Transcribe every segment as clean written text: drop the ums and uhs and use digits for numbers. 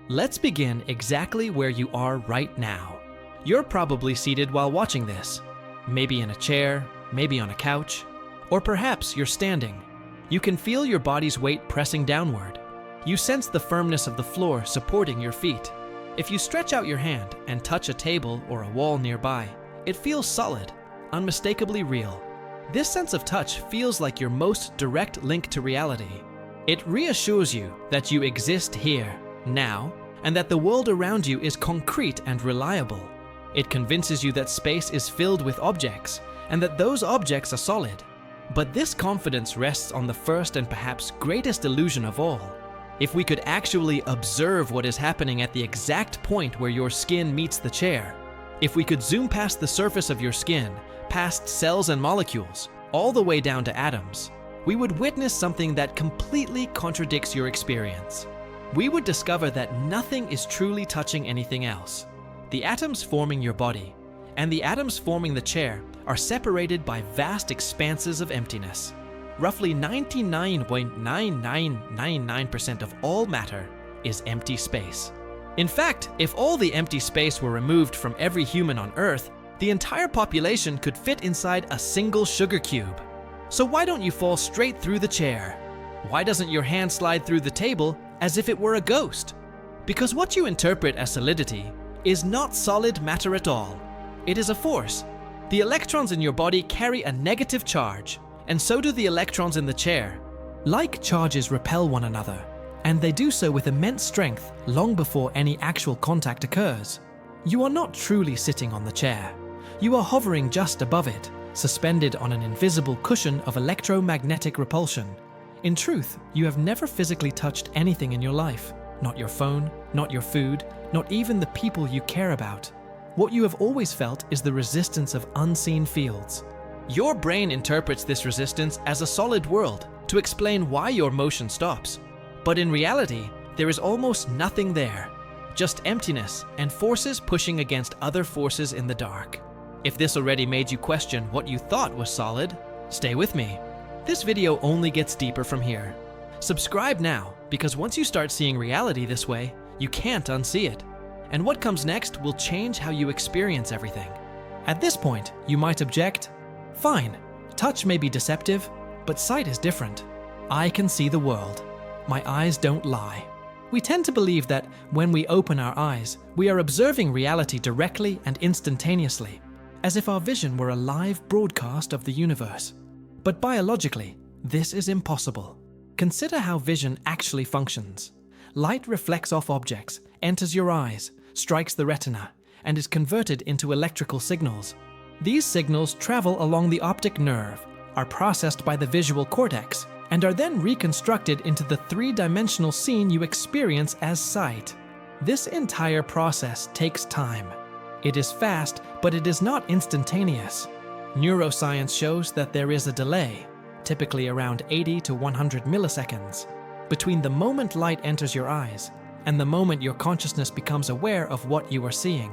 Let's begin exactly where you are right now. You're probably seated while watching this. Maybe in a chair, maybe on a couch, or perhaps you're standing. You can feel your body's weight pressing downward. You sense the firmness of the floor supporting your feet. If you stretch out your hand and touch a table or a wall nearby, it feels solid, unmistakably real. This sense of touch feels like your most direct link to reality. It reassures you that you exist here, now, and that the world around you is concrete and reliable. It convinces you that space is filled with objects, and that those objects are solid. But this confidence rests on the first and perhaps greatest illusion of all. If we could actually observe what is happening at the exact point where your skin meets the chair, if we could zoom past the surface of your skin, past cells and molecules, all the way down to atoms, we would witness something that completely contradicts your experience. We would discover that nothing is truly touching anything else. The atoms forming your body and the atoms forming the chair are separated by vast expanses of emptiness. Roughly 99.9999% of all matter is empty space. In fact, if all the empty space were removed from every human on Earth, the entire population could fit inside a single sugar cube. So why don't you fall straight through the chair? Why doesn't your hand slide through the table as if it were a ghost? Because what you interpret as solidity is not solid matter at all. It is a force. The electrons in your body carry a negative charge, and so do the electrons in the chair. Like charges repel one another, and they do so with immense strength long before any actual contact occurs. You are not truly sitting on the chair. You are hovering just above it, suspended on an invisible cushion of electromagnetic repulsion. In truth, you have never physically touched anything in your life. Not your phone, not your food, not even the people you care about. What you have always felt is the resistance of unseen fields. Your brain interprets this resistance as a solid world to explain why your motion stops. But in reality, there is almost nothing there. Just emptiness and forces pushing against other forces in the dark. If this already made you question what you thought was solid, stay with me. This video only gets deeper from here. Subscribe now, because once you start seeing reality this way, you can't unsee it. And what comes next will change how you experience everything. At this point, you might object, fine, touch may be deceptive, but sight is different. I can see the world. My eyes don't lie. We tend to believe that when we open our eyes, we are observing reality directly and instantaneously, as if our vision were a live broadcast of the universe. But biologically, this is impossible. Consider how vision actually functions. Light reflects off objects, enters your eyes, strikes the retina, and is converted into electrical signals. These signals travel along the optic nerve, are processed by the visual cortex, and are then reconstructed into the three-dimensional scene you experience as sight. This entire process takes time. It is fast, but it is not instantaneous. Neuroscience shows that there is a delay, typically around 80 to 100 milliseconds, between the moment light enters your eyes and the moment your consciousness becomes aware of what you are seeing.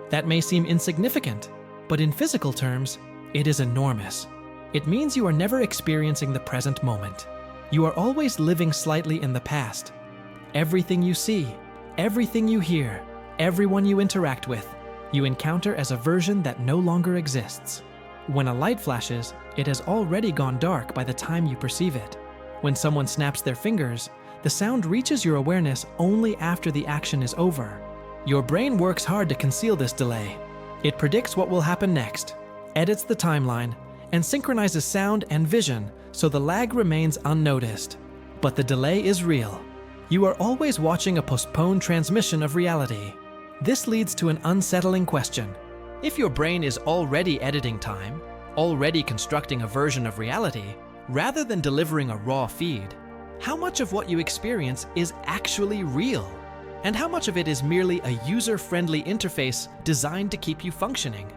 That may seem insignificant, but in physical terms, it is enormous. It means you are never experiencing the present moment. You are always living slightly in the past. Everything you see, everything you hear, everyone you interact with, you encounter as a version that no longer exists. When a light flashes, it has already gone dark by the time you perceive it. When someone snaps their fingers, the sound reaches your awareness only after the action is over. Your brain works hard to conceal this delay. It predicts what will happen next, edits the timeline, and synchronizes sound and vision so the lag remains unnoticed. But the delay is real. You are always watching a postponed transmission of reality. This leads to an unsettling question. If your brain is already editing time, already constructing a version of reality, rather than delivering a raw feed, how much of what you experience is actually real? And how much of it is merely a user-friendly interface designed to keep you functioning?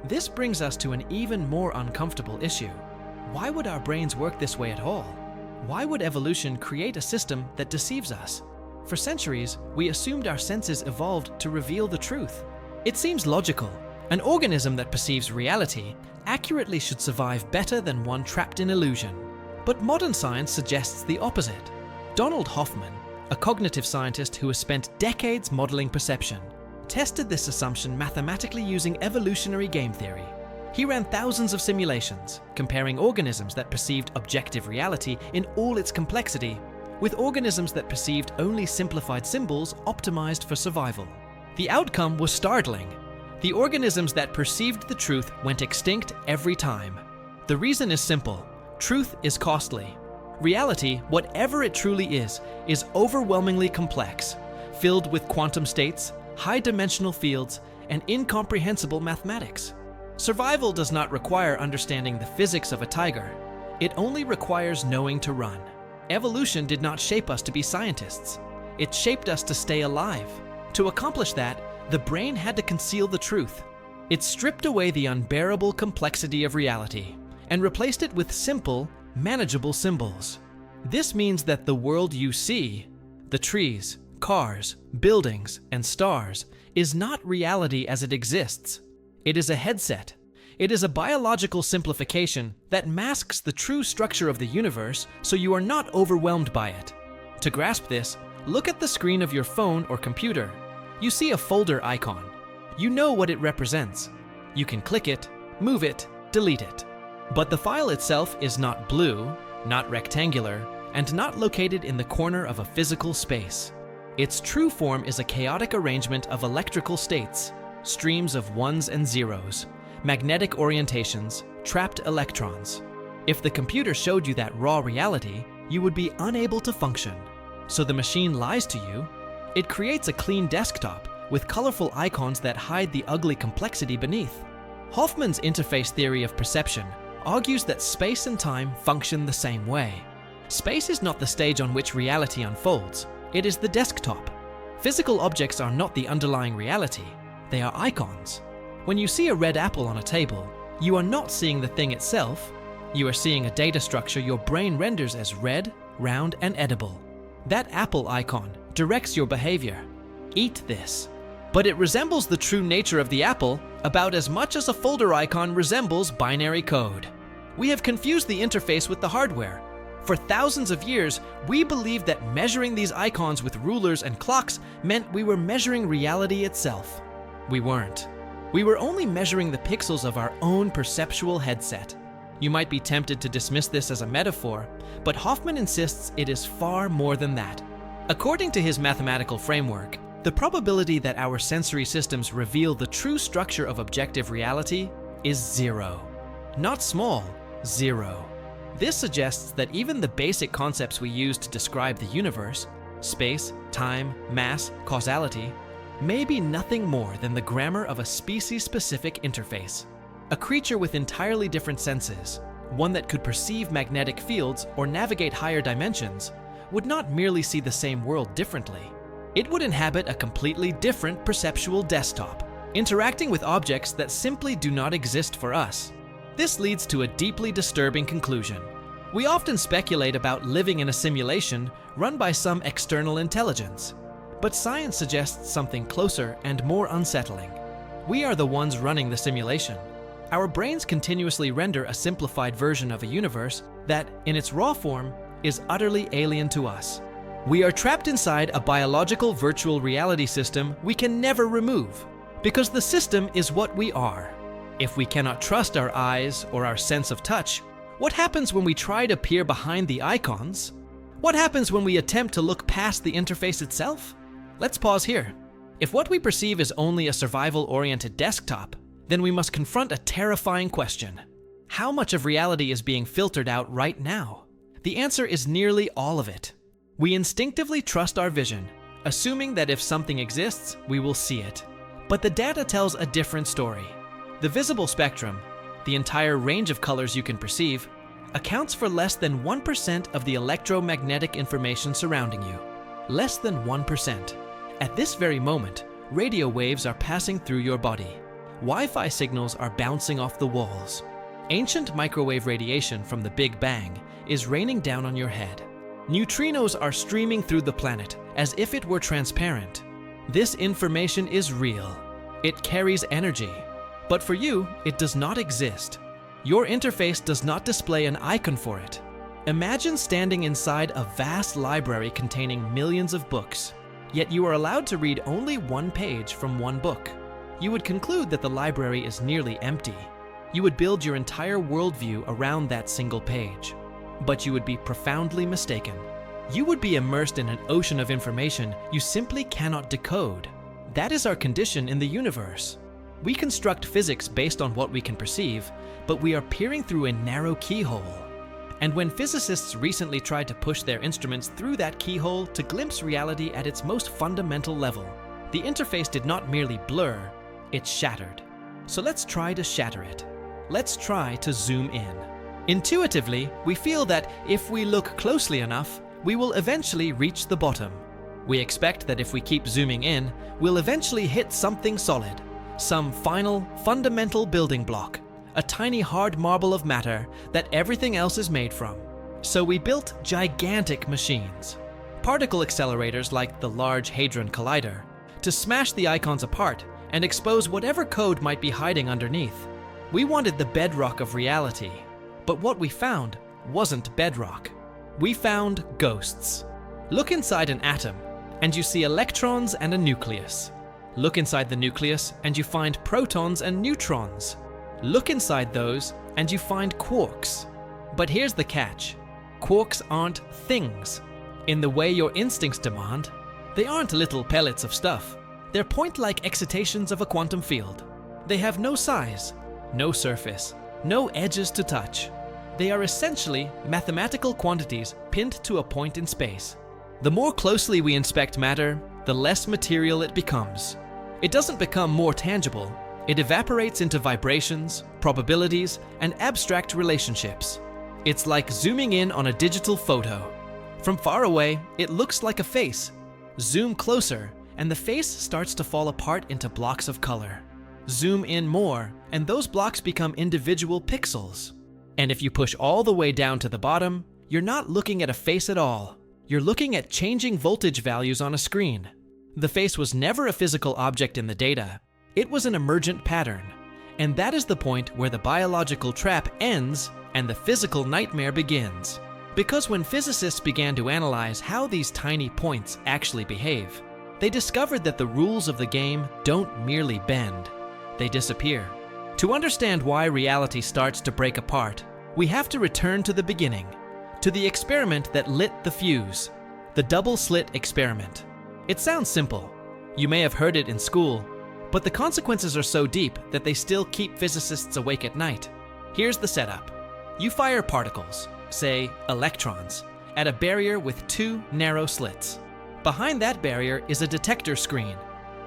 This brings us to an even more uncomfortable issue. Why would our brains work this way at all? Why would evolution create a system that deceives us? For centuries, we assumed our senses evolved to reveal the truth. It seems logical. An organism that perceives reality accurately should survive better than one trapped in illusion. But modern science suggests the opposite. Donald Hoffman, a cognitive scientist who has spent decades modeling perception, tested this assumption mathematically using evolutionary game theory. He ran thousands of simulations, comparing organisms that perceived objective reality in all its complexity with organisms that perceived only simplified symbols optimized for survival. The outcome was startling. The organisms that perceived the truth went extinct every time. The reason is simple. Truth is costly. Reality, whatever it truly is overwhelmingly complex, filled with quantum states, high-dimensional fields, and incomprehensible mathematics. Survival does not require understanding the physics of a tiger. It only requires knowing to run. Evolution did not shape us to be scientists. It shaped us to stay alive. To accomplish that, the brain had to conceal the truth. It stripped away the unbearable complexity of reality and replaced it with simple, manageable symbols. This means that the world you see, the trees, cars, buildings, and stars, is not reality as it exists. It is a headset. It is a biological simplification that masks the true structure of the universe so you are not overwhelmed by it. To grasp this, look at the screen of your phone or computer. You see a folder icon. You know what it represents. You can click it, move it, delete it. But the file itself is not blue, not rectangular, and not located in the corner of a physical space. Its true form is a chaotic arrangement of electrical states, streams of ones and zeros, magnetic orientations, trapped electrons. If the computer showed you that raw reality, you would be unable to function. So the machine lies to you. It creates a clean desktop with colorful icons that hide the ugly complexity beneath. Hoffman's interface theory of perception argues that space and time function the same way. Space is not the stage on which reality unfolds. It is the desktop. Physical objects are not the underlying reality. They are icons. When you see a red apple on a table, you are not seeing the thing itself. You are seeing a data structure your brain renders as red, round, and edible. That apple icon directs your behavior. Eat this. But it resembles the true nature of the apple about as much as a folder icon resembles binary code. We have confused the interface with the hardware. For thousands of years, we believed that measuring these icons with rulers and clocks meant we were measuring reality itself. We weren't. We were only measuring the pixels of our own perceptual headset. You might be tempted to dismiss this as a metaphor, but Hoffman insists it is far more than that. According to his mathematical framework, the probability that our sensory systems reveal the true structure of objective reality is zero. Not small, zero. This suggests that even the basic concepts we use to describe the universe, space, time, mass, causality, may be nothing more than the grammar of a species-specific interface. A creature with entirely different senses, one that could perceive magnetic fields or navigate higher dimensions, would not merely see the same world differently. It would inhabit a completely different perceptual desktop, interacting with objects that simply do not exist for us. This leads to a deeply disturbing conclusion. We often speculate about living in a simulation run by some external intelligence, but science suggests something closer and more unsettling. We are the ones running the simulation. Our brains continuously render a simplified version of a universe that, in its raw form, is utterly alien to us. We are trapped inside a biological virtual reality system we can never remove, because the system is what we are. If we cannot trust our eyes or our sense of touch, what happens when we try to peer behind the icons? What happens when we attempt to look past the interface itself? Let's pause here. If what we perceive is only a survival-oriented desktop, then we must confront a terrifying question. How much of reality is being filtered out right now? The answer is nearly all of it. We instinctively trust our vision, assuming that if something exists, we will see it. But the data tells a different story. The visible spectrum, the entire range of colors you can perceive, accounts for less than 1% of the electromagnetic information surrounding you. Less than 1%. At this very moment, radio waves are passing through your body. Wi-Fi signals are bouncing off the walls. Ancient microwave radiation from the Big Bang is raining down on your head. Neutrinos are streaming through the planet as if it were transparent. This information is real. It carries energy. But for you, it does not exist. Your interface does not display an icon for it. Imagine standing inside a vast library containing millions of books, yet you are allowed to read only one page from one book. You would conclude that the library is nearly empty. You would build your entire worldview around that single page. But you would be profoundly mistaken. You would be immersed in an ocean of information you simply cannot decode. That is our condition in the universe. We construct physics based on what we can perceive, but we are peering through a narrow keyhole. And when physicists recently tried to push their instruments through that keyhole to glimpse reality at its most fundamental level, the interface did not merely blur, it shattered. So let's try to shatter it. Let's try to zoom in. Intuitively, we feel that if we look closely enough, we will eventually reach the bottom. We expect that if we keep zooming in, we'll eventually hit something solid, some final, fundamental building block, a tiny hard marble of matter that everything else is made from. So we built gigantic machines, particle accelerators like the Large Hadron Collider, to smash the icons apart and expose whatever code might be hiding underneath. We wanted the bedrock of reality, but what we found wasn't bedrock. We found ghosts. Look inside an atom, and you see electrons and a nucleus. Look inside the nucleus, and you find protons and neutrons. Look inside those, and you find quarks. But here's the catch. Quarks aren't things. In the way your instincts demand, they aren't little pellets of stuff. They're point-like excitations of a quantum field. They have no size, no surface, no edges to touch. They are essentially mathematical quantities pinned to a point in space. The more closely we inspect matter, the less material it becomes. It doesn't become more tangible. It evaporates into vibrations, probabilities, and abstract relationships. It's like zooming in on a digital photo. From far away, it looks like a face. Zoom closer, and the face starts to fall apart into blocks of color. Zoom in more, and those blocks become individual pixels. And if you push all the way down to the bottom, you're not looking at a face at all. You're looking at changing voltage values on a screen. The face was never a physical object in the data. It was an emergent pattern. And that is the point where the biological trap ends and the physical nightmare begins. Because when physicists began to analyze how these tiny points actually behave, they discovered that the rules of the game don't merely bend, they disappear. To understand why reality starts to break apart, we have to return to the beginning, to the experiment that lit the fuse, the double-slit experiment. It sounds simple. You may have heard it in school, but the consequences are so deep that they still keep physicists awake at night. Here's the setup. You fire particles, say electrons, at a barrier with two narrow slits. Behind that barrier is a detector screen.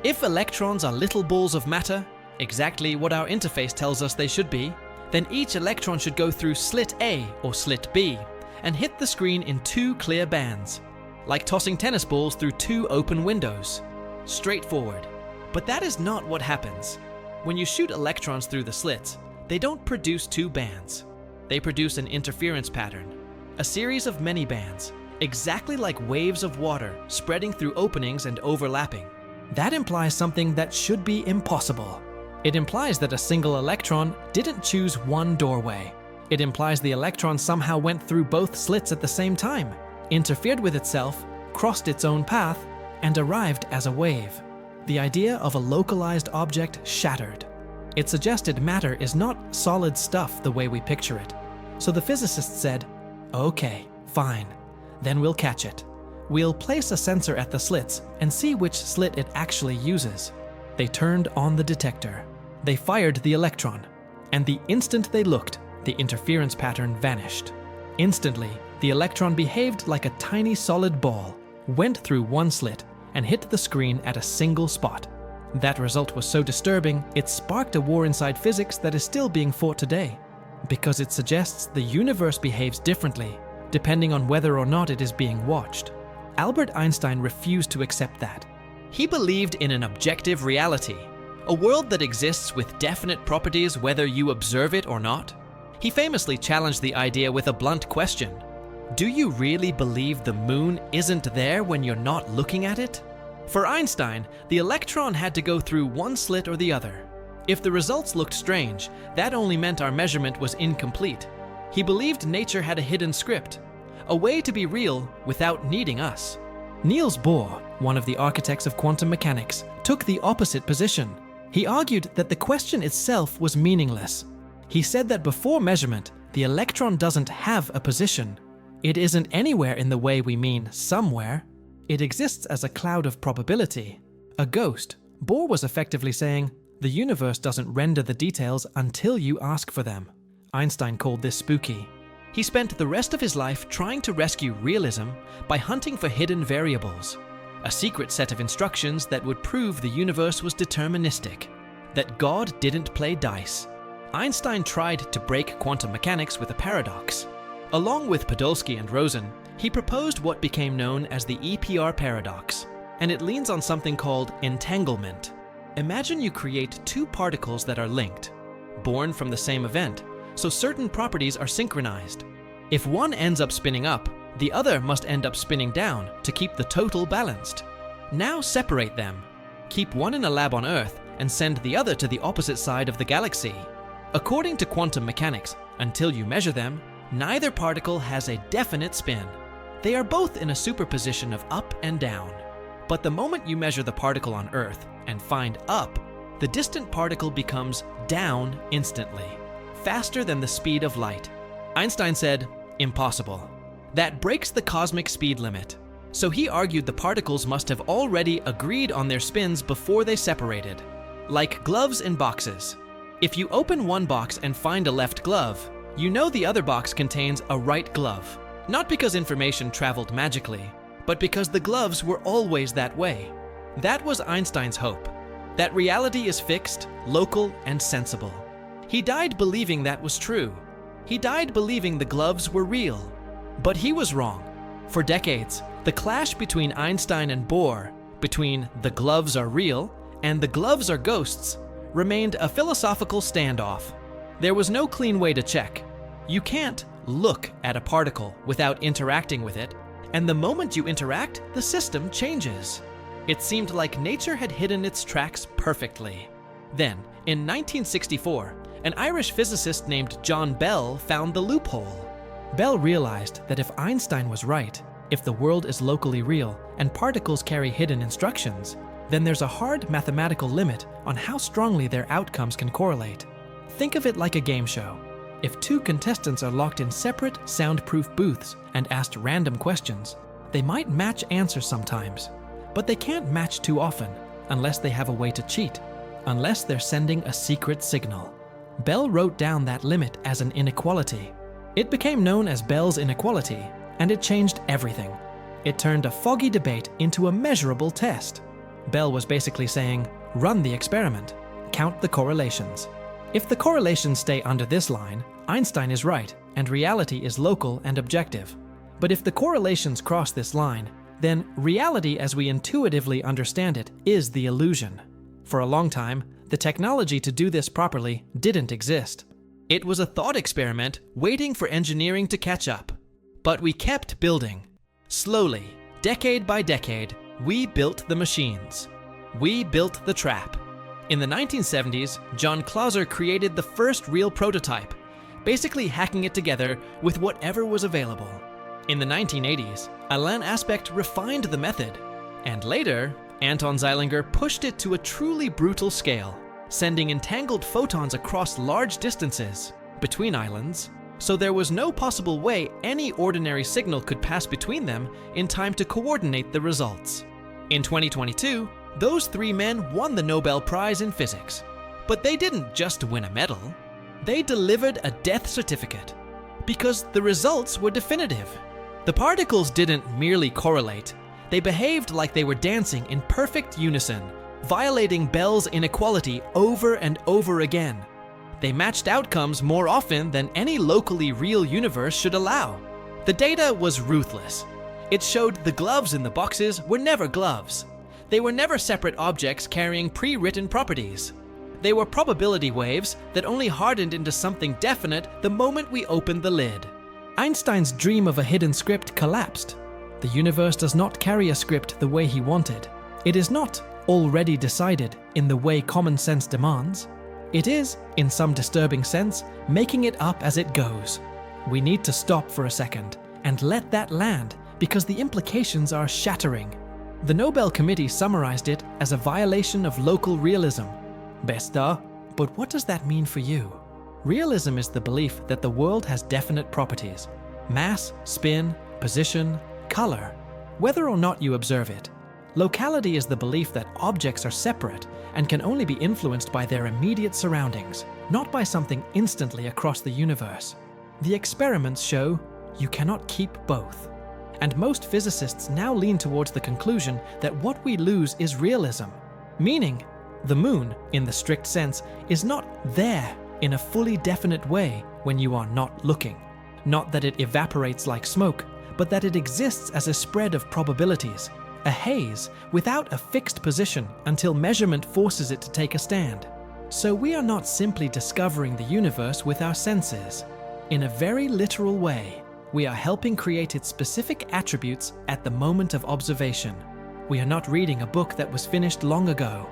If electrons are little balls of matter, exactly what our interface tells us they should be, then each electron should go through slit A or slit B and hit the screen in two clear bands, like tossing tennis balls through two open windows. Straightforward. But that is not what happens. When you shoot electrons through the slits, they don't produce two bands. They produce an interference pattern, a series of many bands, exactly like waves of water spreading through openings and overlapping. That implies something that should be impossible. It implies that a single electron didn't choose one doorway. It implies the electron somehow went through both slits at the same time, interfered with itself, crossed its own path, and arrived as a wave. The idea of a localized object shattered. It suggested matter is not solid stuff the way we picture it. So the physicists said, okay, fine, then we'll catch it. We'll place a sensor at the slits and see which slit it actually uses. They turned on the detector. They fired the electron, and the instant they looked, the interference pattern vanished. Instantly, the electron behaved like a tiny solid ball, went through one slit, and hit the screen at a single spot. That result was so disturbing, it sparked a war inside physics that is still being fought today, because it suggests the universe behaves differently, depending on whether or not it is being watched. Albert Einstein refused to accept that. He believed in an objective reality, a world that exists with definite properties whether you observe it or not. He famously challenged the idea with a blunt question. Do you really believe the moon isn't there when you're not looking at it? For Einstein, the electron had to go through one slit or the other. If the results looked strange, that only meant our measurement was incomplete. He believed nature had a hidden script, a way to be real without needing us. Niels Bohr, one of the architects of quantum mechanics, took the opposite position. He argued that the question itself was meaningless. He said that before measurement, the electron doesn't have a position. It isn't anywhere in the way we mean somewhere. It exists as a cloud of probability, a ghost. Bohr was effectively saying, the universe doesn't render the details until you ask for them. Einstein called this spooky. He spent the rest of his life trying to rescue realism by hunting for hidden variables, a secret set of instructions that would prove the universe was deterministic, that God didn't play dice. Einstein tried to break quantum mechanics with a paradox. Along with Podolsky and Rosen, he proposed what became known as the EPR paradox, and it leans on something called entanglement. Imagine you create two particles that are linked, born from the same event, so certain properties are synchronized. If one ends up spinning up, the other must end up spinning down to keep the total balanced. Now separate them. Keep one in a lab on Earth and send the other to the opposite side of the galaxy. According to quantum mechanics, until you measure them, neither particle has a definite spin. They are both in a superposition of up and down. But the moment you measure the particle on Earth and find up, the distant particle becomes down instantly, faster than the speed of light. Einstein said, impossible. That breaks the cosmic speed limit. So he argued the particles must have already agreed on their spins before they separated. Like gloves in boxes. If you open one box and find a left glove, you know the other box contains a right glove. Not because information traveled magically, but because the gloves were always that way. That was Einstein's hope, that reality is fixed, local, and sensible. He died believing that was true. He died believing the gloves were real. But he was wrong. For decades, the clash between Einstein and Bohr, between the gloves are real and the gloves are ghosts, remained a philosophical standoff. There was no clean way to check. You can't look at a particle without interacting with it, and the moment you interact, the system changes. It seemed like nature had hidden its tracks perfectly. Then, in 1964, an Irish physicist named John Bell found the loophole. Bell realized that if Einstein was right, if the world is locally real and particles carry hidden instructions, then there's a hard mathematical limit on how strongly their outcomes can correlate. Think of it like a game show. If two contestants are locked in separate, soundproof booths and asked random questions, they might match answers sometimes, but they can't match too often unless they have a way to cheat, unless they're sending a secret signal. Bell wrote down that limit as an inequality. It became known as Bell's inequality, and it changed everything. It turned a foggy debate into a measurable test. Bell was basically saying, run the experiment, count the correlations. If the correlations stay under this line, Einstein is right, and reality is local and objective. But if the correlations cross this line, then reality as we intuitively understand it is the illusion. For a long time, the technology to do this properly didn't exist. It was a thought experiment waiting for engineering to catch up. But we kept building. Slowly, decade by decade, we built the machines. We built the trap. In the 1970s, John Clauser created the first real prototype, basically hacking it together with whatever was available. In the 1980s, Alain Aspect refined the method, and later, Anton Zeilinger pushed it to a truly brutal scale, sending entangled photons across large distances between islands, so there was no possible way any ordinary signal could pass between them in time to coordinate the results. In 2022, those three men won the Nobel Prize in Physics. But they didn't just win a medal, they delivered a death certificate, because the results were definitive. The particles didn't merely correlate, they behaved like they were dancing in perfect unison, violating Bell's inequality over and over again. They matched outcomes more often than any locally real universe should allow. The data was ruthless. It showed the gloves in the boxes were never gloves. They were never separate objects carrying pre-written properties. They were probability waves that only hardened into something definite the moment we opened the lid. Einstein's dream of a hidden script collapsed. The universe does not carry a script the way he wanted. It is not already decided in the way common sense demands. It is, in some disturbing sense, making it up as it goes. We need to stop for a second and let that land because the implications are shattering. The Nobel Committee summarized it as a violation of local realism. Bästa, but what does that mean for you? Realism is the belief that the world has definite properties: mass, spin, position, color, whether or not you observe it. Locality is the belief that objects are separate and can only be influenced by their immediate surroundings, not by something instantly across the universe. The experiments show you cannot keep both. And most physicists now lean towards the conclusion that what we lose is realism, meaning the moon, in the strict sense, is not there in a fully definite way when you are not looking. Not that it evaporates like smoke, but that it exists as a spread of probabilities, a haze without a fixed position until measurement forces it to take a stand. So we are not simply discovering the universe with our senses. In a very literal way, we are helping create its specific attributes at the moment of observation. We are not reading a book that was finished long ago.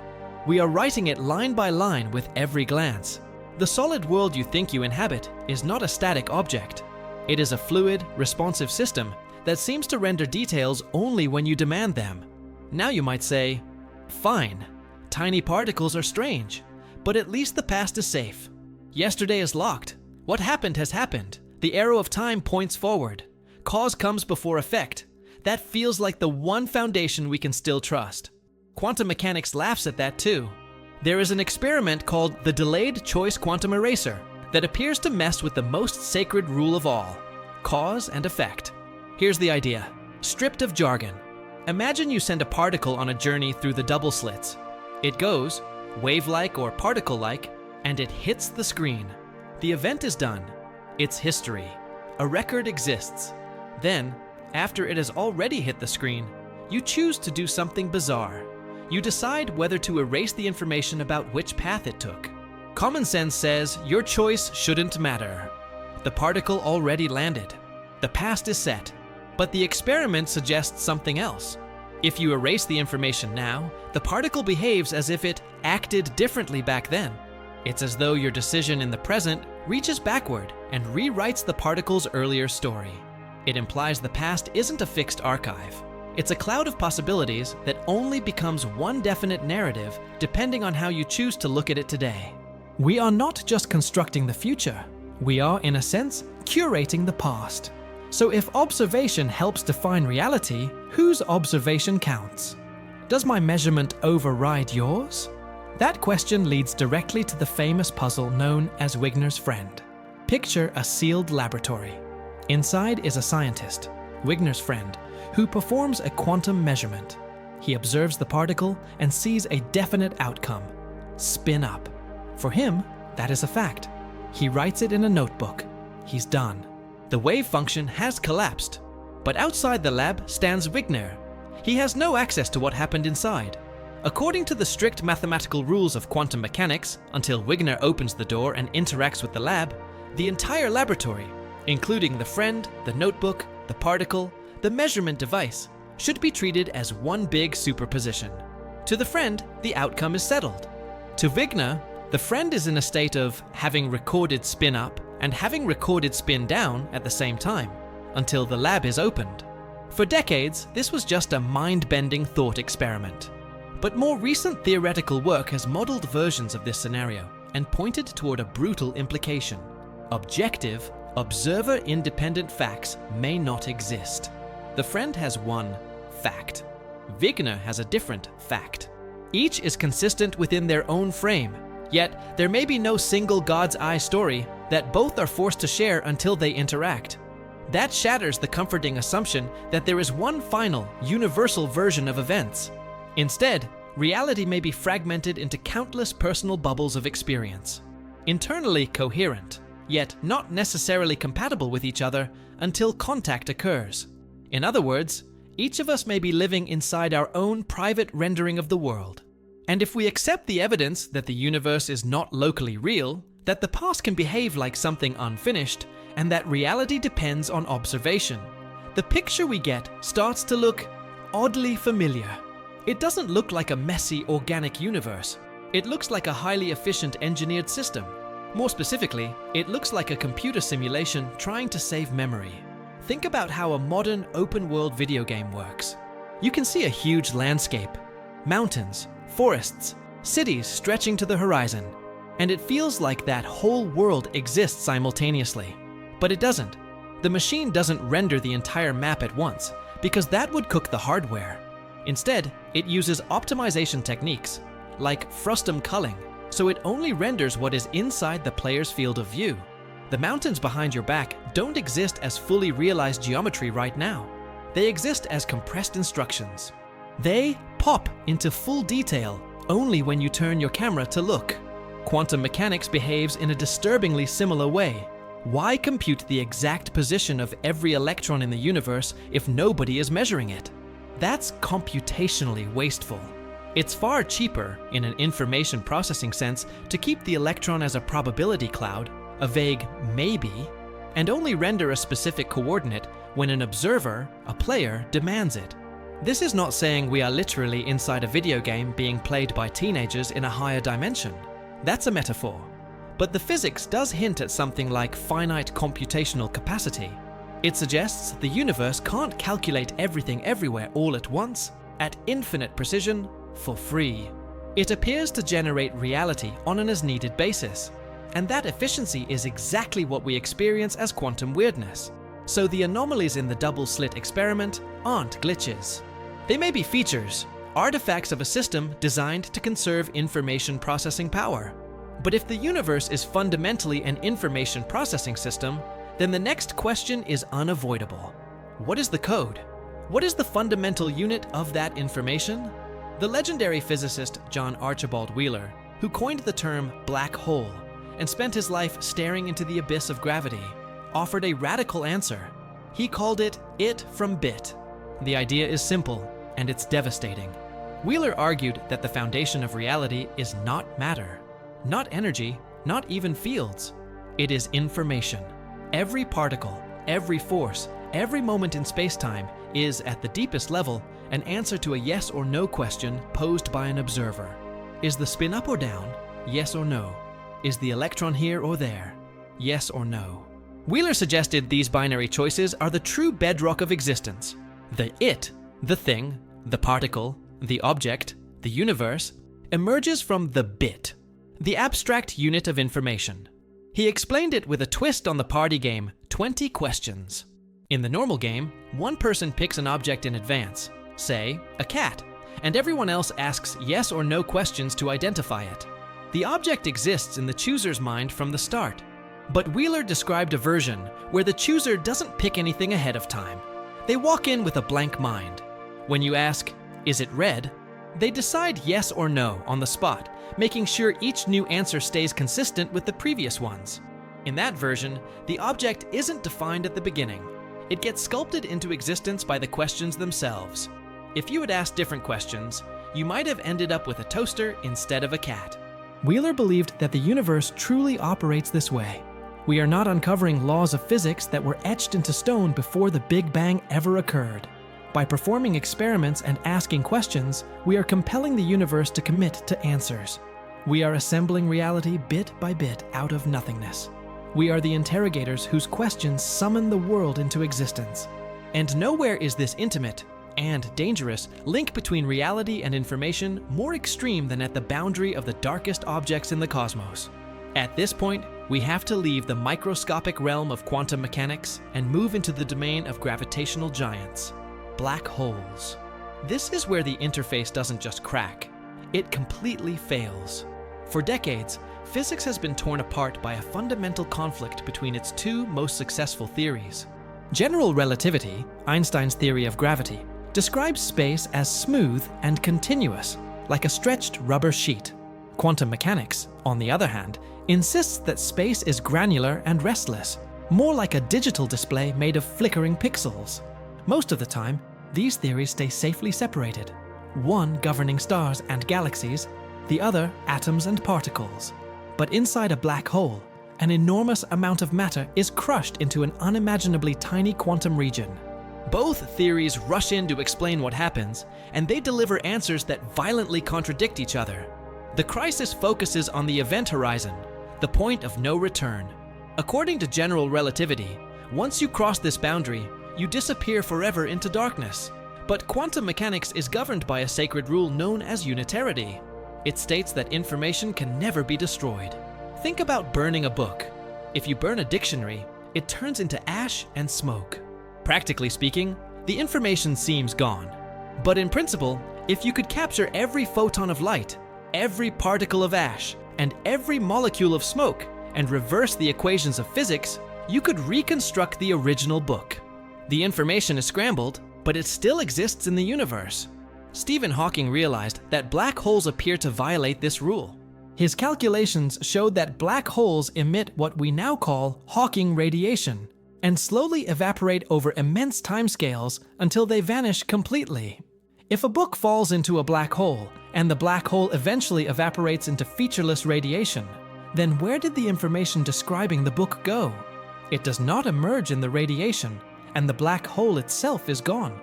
We are writing it line by line with every glance. The solid world you think you inhabit is not a static object. It is a fluid, responsive system that seems to render details only when you demand them. Now you might say, fine, tiny particles are strange, but at least the past is safe. Yesterday is locked. What happened has happened. The arrow of time points forward. Cause comes before effect. That feels like the one foundation we can still trust. Quantum mechanics laughs at that too. There is an experiment called the delayed choice quantum eraser that appears to mess with the most sacred rule of all: cause and effect. Here's the idea, stripped of jargon. Imagine you send a particle on a journey through the double slits. It goes, wave-like or particle-like, and it hits the screen. The event is done. It's history. A record exists. Then, after it has already hit the screen, you choose to do something bizarre. You decide whether to erase the information about which path it took. Common sense says your choice shouldn't matter. The particle already landed. The past is set. But the experiment suggests something else. If you erase the information now, the particle behaves as if it acted differently back then. It's as though your decision in the present reaches backward and rewrites the particle's earlier story. It implies the past isn't a fixed archive. It's a cloud of possibilities that only becomes one definite narrative depending on how you choose to look at it today. We are not just constructing the future. We are, in a sense, curating the past. So if observation helps define reality, whose observation counts? Does my measurement override yours? That question leads directly to the famous puzzle known as Wigner's friend. Picture a sealed laboratory. Inside is a scientist, Wigner's friend, who performs a quantum measurement. He observes the particle and sees a definite outcome: spin up. For him, that is a fact. He writes it in a notebook. He's done. The wave function has collapsed. But outside the lab stands Wigner. He has no access to what happened inside. According to the strict mathematical rules of quantum mechanics, until Wigner opens the door and interacts with the lab, the entire laboratory, including the friend, the notebook, the particle, the measurement device, should be treated as one big superposition. To the friend, the outcome is settled. To Wigner, the friend is in a state of having recorded spin up and having recorded spin down at the same time, until the lab is opened. For decades, this was just a mind-bending thought experiment. But more recent theoretical work has modeled versions of this scenario and pointed toward a brutal implication. Objective, observer-independent facts may not exist. The friend has one fact. Wigner has a different fact. Each is consistent within their own frame, yet there may be no single God's eye story that both are forced to share until they interact. That shatters the comforting assumption that there is one final, universal version of events. Instead, reality may be fragmented into countless personal bubbles of experience, internally coherent, yet not necessarily compatible with each other until contact occurs. In other words, each of us may be living inside our own private rendering of the world. And if we accept the evidence that the universe is not locally real, that the past can behave like something unfinished, and that reality depends on observation, the picture we get starts to look oddly familiar. It doesn't look like a messy, organic universe. It looks like a highly efficient engineered system. More specifically, it looks like a computer simulation trying to save memory. Think about how a modern open-world video game works. You can see a huge landscape, mountains, forests, cities stretching to the horizon, and it feels like that whole world exists simultaneously. But it doesn't. The machine doesn't render the entire map at once, because that would cook the hardware. Instead, it uses optimization techniques, like frustum culling, so it only renders what is inside the player's field of view. The mountains behind your back don't exist as fully realized geometry right now. They exist as compressed instructions. They pop into full detail only when you turn your camera to look. Quantum mechanics behaves in a disturbingly similar way. Why compute the exact position of every electron in the universe if nobody is measuring it? That's computationally wasteful. It's far cheaper, in an information processing sense, to keep the electron as a probability cloud, a vague maybe, and only render a specific coordinate when an observer, a player, demands it. This is not saying we are literally inside a video game being played by teenagers in a higher dimension. That's a metaphor. But the physics does hint at something like finite computational capacity. It suggests the universe can't calculate everything everywhere all at once, at infinite precision, for free. It appears to generate reality on an as-needed basis. And that efficiency is exactly what we experience as quantum weirdness. So the anomalies in the double-slit experiment aren't glitches. They may be features, artifacts of a system designed to conserve information processing power. But if the universe is fundamentally an information processing system, then the next question is unavoidable. What is the code? What is the fundamental unit of that information? The legendary physicist John Archibald Wheeler, who coined the term black hole and spent his life staring into the abyss of gravity, offered a radical answer. He called it from bit. The idea is simple, and it's devastating. Wheeler argued that the foundation of reality is not matter, not energy, not even fields. It is information. Every particle, every force, every moment in space-time is, at the deepest level, an answer to a yes or no question posed by an observer. Is the spin up or down? Yes or no? Is the electron here or there? Yes or no? Wheeler suggested these binary choices are the true bedrock of existence. The it, the thing, the particle, the object, the universe, emerges from the bit, the abstract unit of information. He explained it with a twist on the party game, 20 questions. In the normal game, one person picks an object in advance, say, a cat, and everyone else asks yes or no questions to identify it. The object exists in the chooser's mind from the start. But Wheeler described a version where the chooser doesn't pick anything ahead of time. They walk in with a blank mind. When you ask, is it red? They decide yes or no on the spot, making sure each new answer stays consistent with the previous ones. In that version, the object isn't defined at the beginning. It gets sculpted into existence by the questions themselves. If you had asked different questions, you might have ended up with a toaster instead of a cat. Wheeler believed that the universe truly operates this way. We are not uncovering laws of physics that were etched into stone before the Big Bang ever occurred. By performing experiments and asking questions, we are compelling the universe to commit to answers. We are assembling reality bit by bit out of nothingness. We are the interrogators whose questions summon the world into existence. And nowhere is this intimate and dangerous link between reality and information more extreme than at the boundary of the darkest objects in the cosmos. At this point, we have to leave the microscopic realm of quantum mechanics and move into the domain of gravitational giants, black holes. This is where the interface doesn't just crack, it completely fails. For decades, physics has been torn apart by a fundamental conflict between its two most successful theories. General relativity, Einstein's theory of gravity, describes space as smooth and continuous, like a stretched rubber sheet. Quantum mechanics, on the other hand, insists that space is granular and restless, more like a digital display made of flickering pixels. Most of the time, these theories stay safely separated, one governing stars and galaxies, the other atoms and particles. But inside a black hole, an enormous amount of matter is crushed into an unimaginably tiny quantum region. Both theories rush in to explain what happens, and they deliver answers that violently contradict each other. The crisis focuses on the event horizon, the point of no return. According to general relativity, once you cross this boundary, you disappear forever into darkness. But quantum mechanics is governed by a sacred rule known as unitarity. It states that information can never be destroyed. Think about burning a book. If you burn a dictionary, it turns into ash and smoke. Practically speaking, the information seems gone. But in principle, if you could capture every photon of light, every particle of ash, and every molecule of smoke, and reverse the equations of physics, you could reconstruct the original book. The information is scrambled, but it still exists in the universe. Stephen Hawking realized that black holes appear to violate this rule. His calculations showed that black holes emit what we now call Hawking radiation, and slowly evaporate over immense timescales until they vanish completely. If a book falls into a black hole, and the black hole eventually evaporates into featureless radiation, then where did the information describing the book go? It does not emerge in the radiation, and the black hole itself is gone.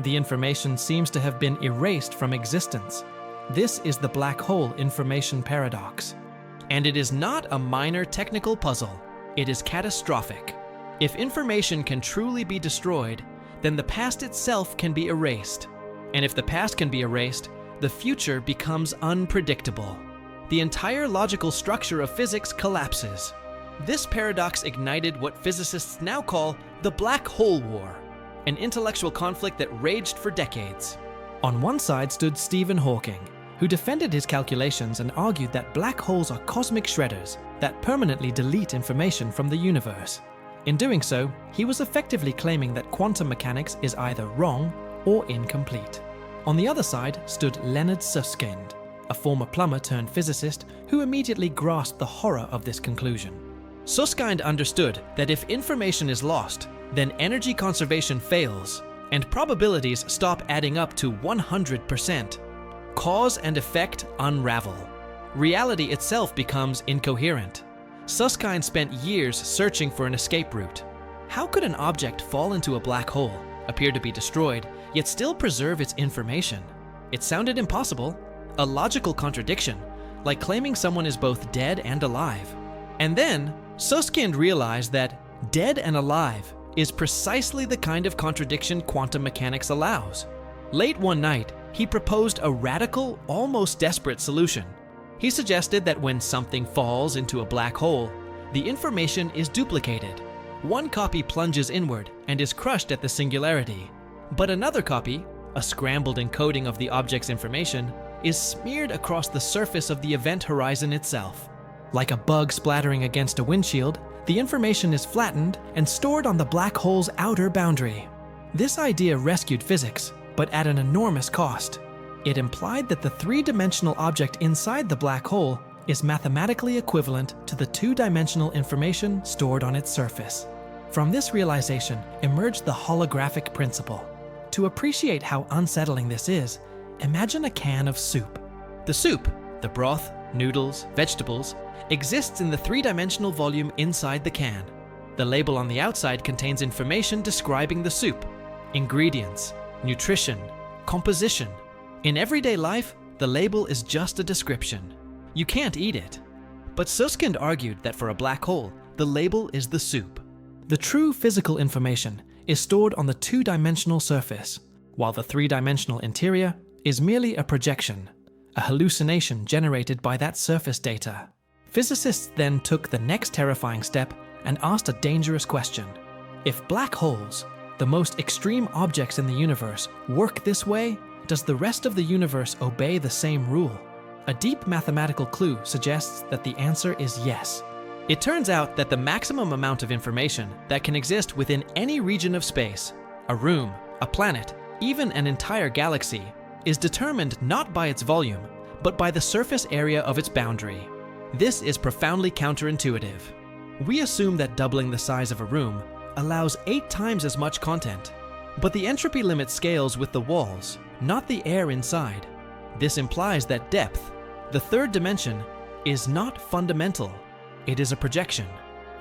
The information seems to have been erased from existence. This is the black hole information paradox. And it is not a minor technical puzzle. It is catastrophic. If information can truly be destroyed, then the past itself can be erased. And if the past can be erased, the future becomes unpredictable. The entire logical structure of physics collapses. This paradox ignited what physicists now call the Black Hole War, an intellectual conflict that raged for decades. On one side stood Stephen Hawking, who defended his calculations and argued that black holes are cosmic shredders that permanently delete information from the universe. In doing so, he was effectively claiming that quantum mechanics is either wrong or incomplete. On the other side stood Leonard Susskind, a former plumber turned physicist who immediately grasped the horror of this conclusion. Susskind understood that if information is lost, then energy conservation fails, and probabilities stop adding up to 100%. Cause and effect unravel. Reality itself becomes incoherent. Susskind spent years searching for an escape route. How could an object fall into a black hole, appear to be destroyed, yet still preserve its information? It sounded impossible, a logical contradiction, like claiming someone is both dead and alive. And then, Susskind realized that dead and alive is precisely the kind of contradiction quantum mechanics allows. Late one night, he proposed a radical, almost desperate solution. He suggested that when something falls into a black hole, the information is duplicated. One copy plunges inward and is crushed at the singularity, but another copy, a scrambled encoding of the object's information, is smeared across the surface of the event horizon itself. Like a bug splattering against a windshield, the information is flattened and stored on the black hole's outer boundary. This idea rescued physics, but at an enormous cost. It implied that the three-dimensional object inside the black hole is mathematically equivalent to the two-dimensional information stored on its surface. From this realization emerged the holographic principle. To appreciate how unsettling this is, imagine a can of soup. The soup, the broth, noodles, vegetables, exists in the three-dimensional volume inside the can. The label on the outside contains information describing the soup, ingredients, nutrition, composition. In everyday life, the label is just a description. You can't eat it. But Susskind argued that for a black hole, the label is the soup. The true physical information is stored on the two-dimensional surface, while the three-dimensional interior is merely a projection, a hallucination generated by that surface data. Physicists then took the next terrifying step and asked a dangerous question. If black holes, the most extreme objects in the universe, work this way, does the rest of the universe obey the same rule? A deep mathematical clue suggests that the answer is yes. It turns out that the maximum amount of information that can exist within any region of space, a room, a planet, even an entire galaxy, is determined not by its volume, but by the surface area of its boundary. This is profoundly counterintuitive. We assume that doubling the size of a room allows 8 times as much content, but the entropy limit scales with the walls, not the air inside. This implies that depth, the third dimension, is not fundamental. It is a projection.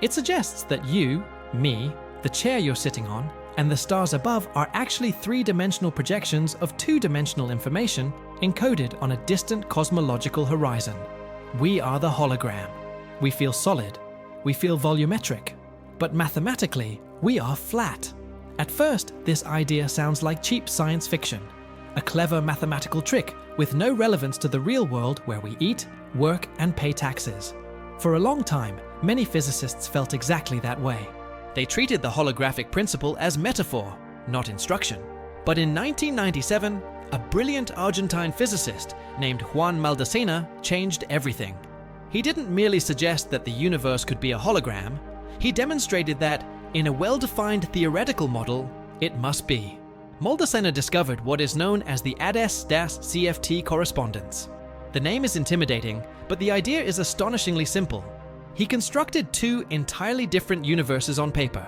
It suggests that you, me, the chair you're sitting on, and the stars above are actually three-dimensional projections of two-dimensional information encoded on a distant cosmological horizon. We are the hologram. We feel solid. We feel volumetric. But mathematically, we are flat. At first, this idea sounds like cheap science fiction, a clever mathematical trick with no relevance to the real world where we eat, work, and pay taxes. For a long time, many physicists felt exactly that way. They treated the holographic principle as metaphor, not instruction. But in 1997, a brilliant Argentine physicist named Juan Maldacena changed everything. He didn't merely suggest that the universe could be a hologram, he demonstrated that, in a well-defined theoretical model, it must be. Maldacena discovered what is known as the ADES-CFT correspondence. The name is intimidating, but the idea is astonishingly simple. He constructed two entirely different universes on paper.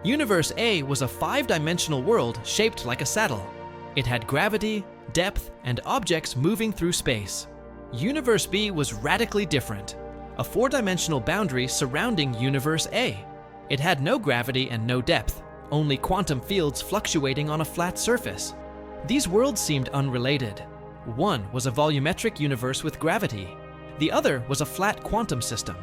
Universe A was a 5-dimensional world shaped like a saddle. It had gravity, depth, and objects moving through space. Universe B was radically different, a 4-dimensional boundary surrounding Universe A. It had no gravity and no depth, only quantum fields fluctuating on a flat surface. These worlds seemed unrelated. One was a volumetric universe with gravity. The other was a flat quantum system.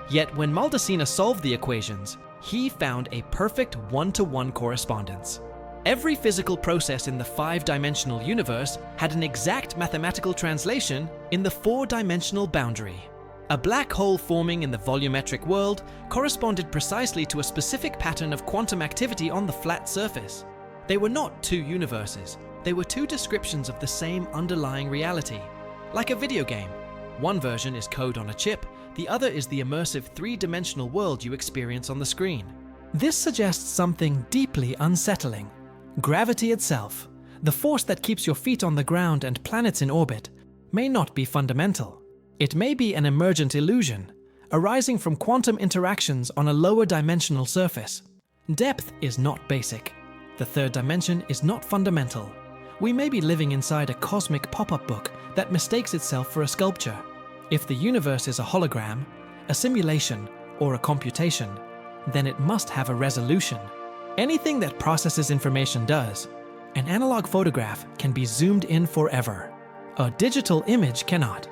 Yet when Maldacena solved the equations, he found a perfect one-to-one correspondence. Every physical process in the 5-dimensional universe had an exact mathematical translation in the 4-dimensional boundary. A black hole forming in the volumetric world corresponded precisely to a specific pattern of quantum activity on the flat surface. They were not two universes, they were two descriptions of the same underlying reality. Like a video game. One version is code on a chip, the other is the immersive 3-dimensional world you experience on the screen. This suggests something deeply unsettling. Gravity itself, the force that keeps your feet on the ground and planets in orbit, may not be fundamental. It may be an emergent illusion, arising from quantum interactions on a lower dimensional surface. Depth is not basic. The 3rd dimension is not fundamental. We may be living inside a cosmic pop-up book that mistakes itself for a sculpture. If the universe is a hologram, a simulation, or a computation, then it must have a resolution. Anything that processes information does. An analog photograph can be zoomed in forever. A digital image cannot.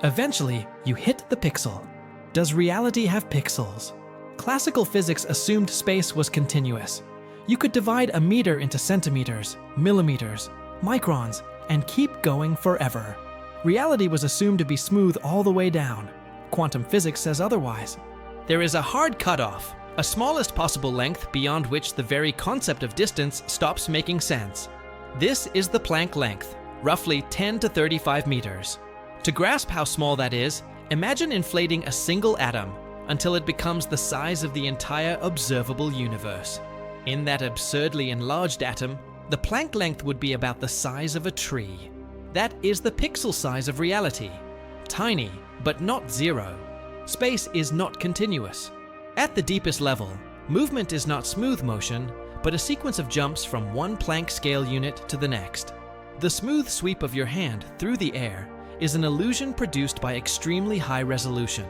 Eventually, you hit the pixel. Does reality have pixels? Classical physics assumed space was continuous. You could divide a meter into centimeters, millimeters, microns, and keep going forever. Reality was assumed to be smooth all the way down. Quantum physics says otherwise. There is a hard cutoff, a smallest possible length beyond which the very concept of distance stops making sense. This is the Planck length, roughly 10 to 35 meters. To grasp how small that is, imagine inflating a single atom until it becomes the size of the entire observable universe. In that absurdly enlarged atom, the Planck length would be about the size of a tree. That is the pixel size of reality. Tiny, but not zero. Space is not continuous. At the deepest level, movement is not smooth motion, but a sequence of jumps from one Planck scale unit to the next. The smooth sweep of your hand through the air is an illusion produced by extremely high resolution.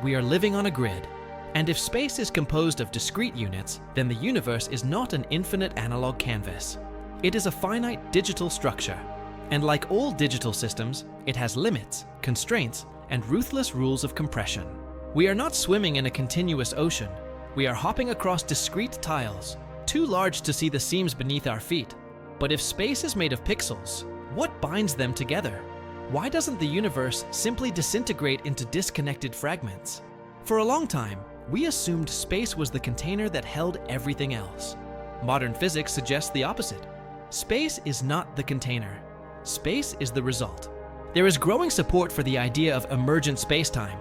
We are living on a grid, and if space is composed of discrete units, then the universe is not an infinite analog canvas. It is a finite digital structure, and like all digital systems, it has limits, constraints, and ruthless rules of compression. We are not swimming in a continuous ocean. We are hopping across discrete tiles, too large to see the seams beneath our feet. But if space is made of pixels, what binds them together? Why doesn't the universe simply disintegrate into disconnected fragments? For a long time, we assumed space was the container that held everything else. Modern physics suggests the opposite. Space is not the container. Space is the result. There is growing support for the idea of emergent spacetime,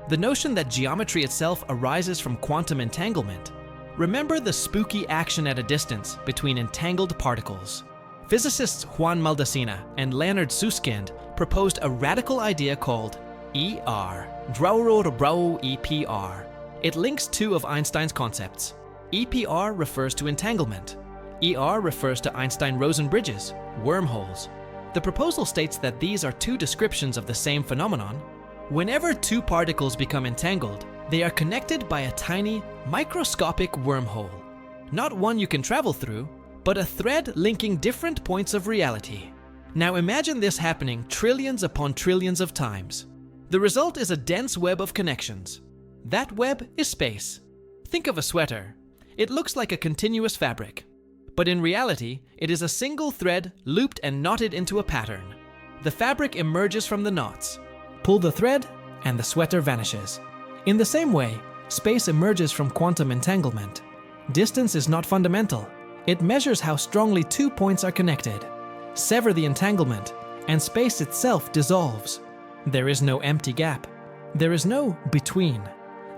the notion that geometry itself arises from quantum entanglement. Remember the spooky action at a distance between entangled particles. Physicists Juan Maldacena and Leonard Susskind proposed a radical idea called ER, EPR. It links two of Einstein's concepts. EPR refers to entanglement. ER refers to Einstein-Rosen bridges, wormholes. The proposal states that these are two descriptions of the same phenomenon. Whenever two particles become entangled, they are connected by a tiny, microscopic wormhole. Not one you can travel through, but a thread linking different points of reality. Now imagine this happening trillions upon trillions of times. The result is a dense web of connections. That web is space. Think of a sweater. It looks like a continuous fabric. But in reality, it is a single thread looped and knotted into a pattern. The fabric emerges from the knots. Pull the thread, and the sweater vanishes. In the same way, space emerges from quantum entanglement. Distance is not fundamental. It measures how strongly 2 points are connected. Sever the entanglement, and space itself dissolves. There is no empty gap. There is no between.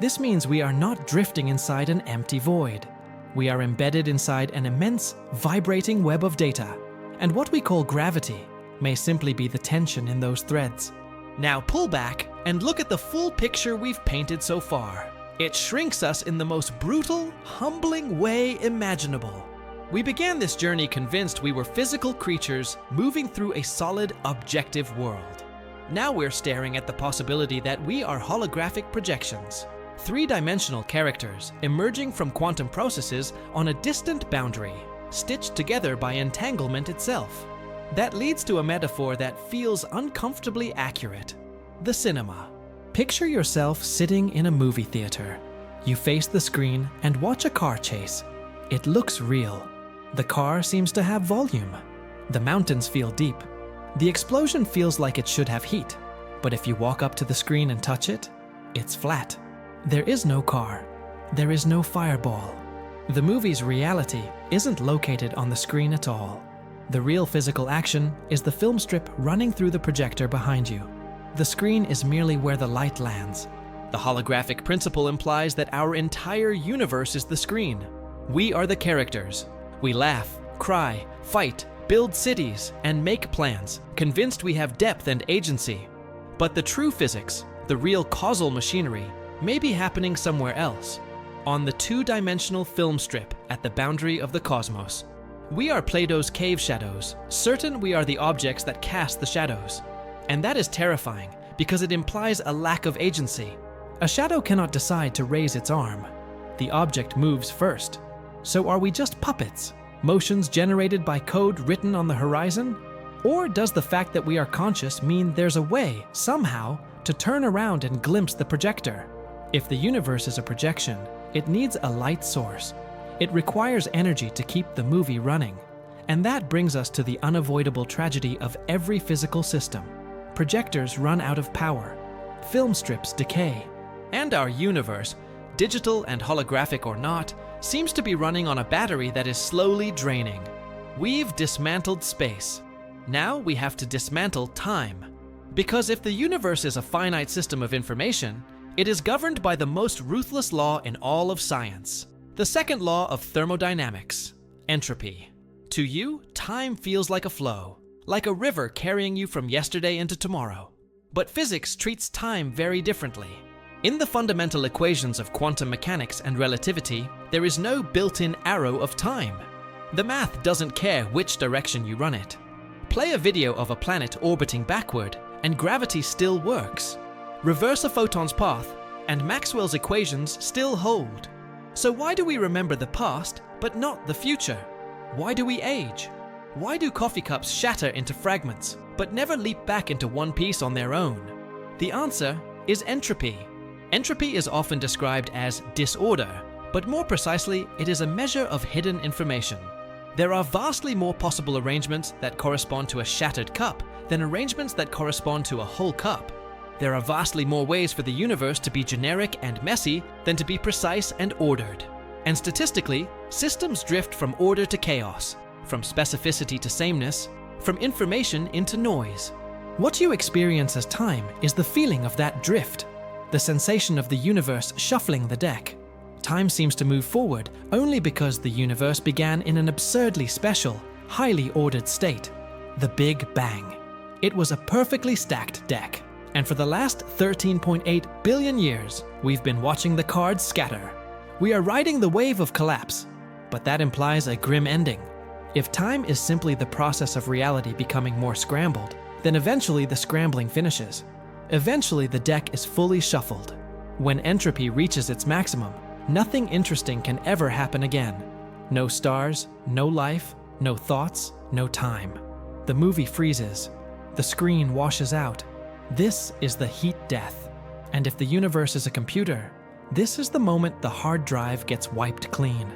This means we are not drifting inside an empty void. We are embedded inside an immense, vibrating web of data. And what we call gravity may simply be the tension in those threads. Now pull back and look at the full picture we've painted so far. It shrinks us in the most brutal, humbling way imaginable. We began this journey convinced we were physical creatures moving through a solid, objective world. Now we're staring at the possibility that we are holographic projections, three-dimensional characters emerging from quantum processes on a distant boundary, stitched together by entanglement itself. That leads to a metaphor that feels uncomfortably accurate: the cinema. Picture yourself sitting in a movie theater. You face the screen and watch a car chase. It looks real. The car seems to have volume. The mountains feel deep. The explosion feels like it should have heat. But if you walk up to the screen and touch it, it's flat. There is no car. There is no fireball. The movie's reality isn't located on the screen at all. The real physical action is the film strip running through the projector behind you. The screen is merely where the light lands. The holographic principle implies that our entire universe is the screen. We are the characters. We laugh, cry, fight, build cities, and make plans, convinced we have depth and agency. But the true physics, the real causal machinery, may be happening somewhere else, on the two-dimensional film strip at the boundary of the cosmos. We are Plato's cave shadows, certain we are the objects that cast the shadows. And that is terrifying, because it implies a lack of agency. A shadow cannot decide to raise its arm. The object moves first. So are we just puppets, motions generated by code written on the horizon? Or does the fact that we are conscious mean there's a way, somehow, to turn around and glimpse the projector? If the universe is a projection, it needs a light source. It requires energy to keep the movie running. And that brings us to the unavoidable tragedy of every physical system. Projectors run out of power. Film strips decay. And our universe, digital and holographic or not, seems to be running on a battery that is slowly draining. We've dismantled space. Now we have to dismantle time. Because if the universe is a finite system of information, it is governed by the most ruthless law in all of science. The second law of thermodynamics, entropy. To you, time feels like a flow, like a river carrying you from yesterday into tomorrow. But physics treats time very differently. In the fundamental equations of quantum mechanics and relativity, there is no built-in arrow of time. The math doesn't care which direction you run it. Play a video of a planet orbiting backward, and gravity still works. Reverse a photon's path, and Maxwell's equations still hold. So why do we remember the past, but not the future? Why do we age? Why do coffee cups shatter into fragments, but never leap back into one piece on their own? The answer is entropy. Entropy is often described as disorder, but more precisely, it is a measure of hidden information. There are vastly more possible arrangements that correspond to a shattered cup than arrangements that correspond to a whole cup. There are vastly more ways for the universe to be generic and messy than to be precise and ordered. And statistically, systems drift from order to chaos, from specificity to sameness, from information into noise. What you experience as time is the feeling of that drift, the sensation of the universe shuffling the deck. Time seems to move forward only because the universe began in an absurdly special, highly ordered state, the Big Bang. It was a perfectly stacked deck, and for the last 13.8 billion years, we've been watching the cards scatter. We are riding the wave of collapse, but that implies a grim ending. If time is simply the process of reality becoming more scrambled, then eventually the scrambling finishes. Eventually the deck is fully shuffled. When entropy reaches its maximum, nothing interesting can ever happen again. No stars, no life, no thoughts, no time. The movie freezes. The screen washes out. This is the heat death. And if the universe is a computer, this is the moment the hard drive gets wiped clean.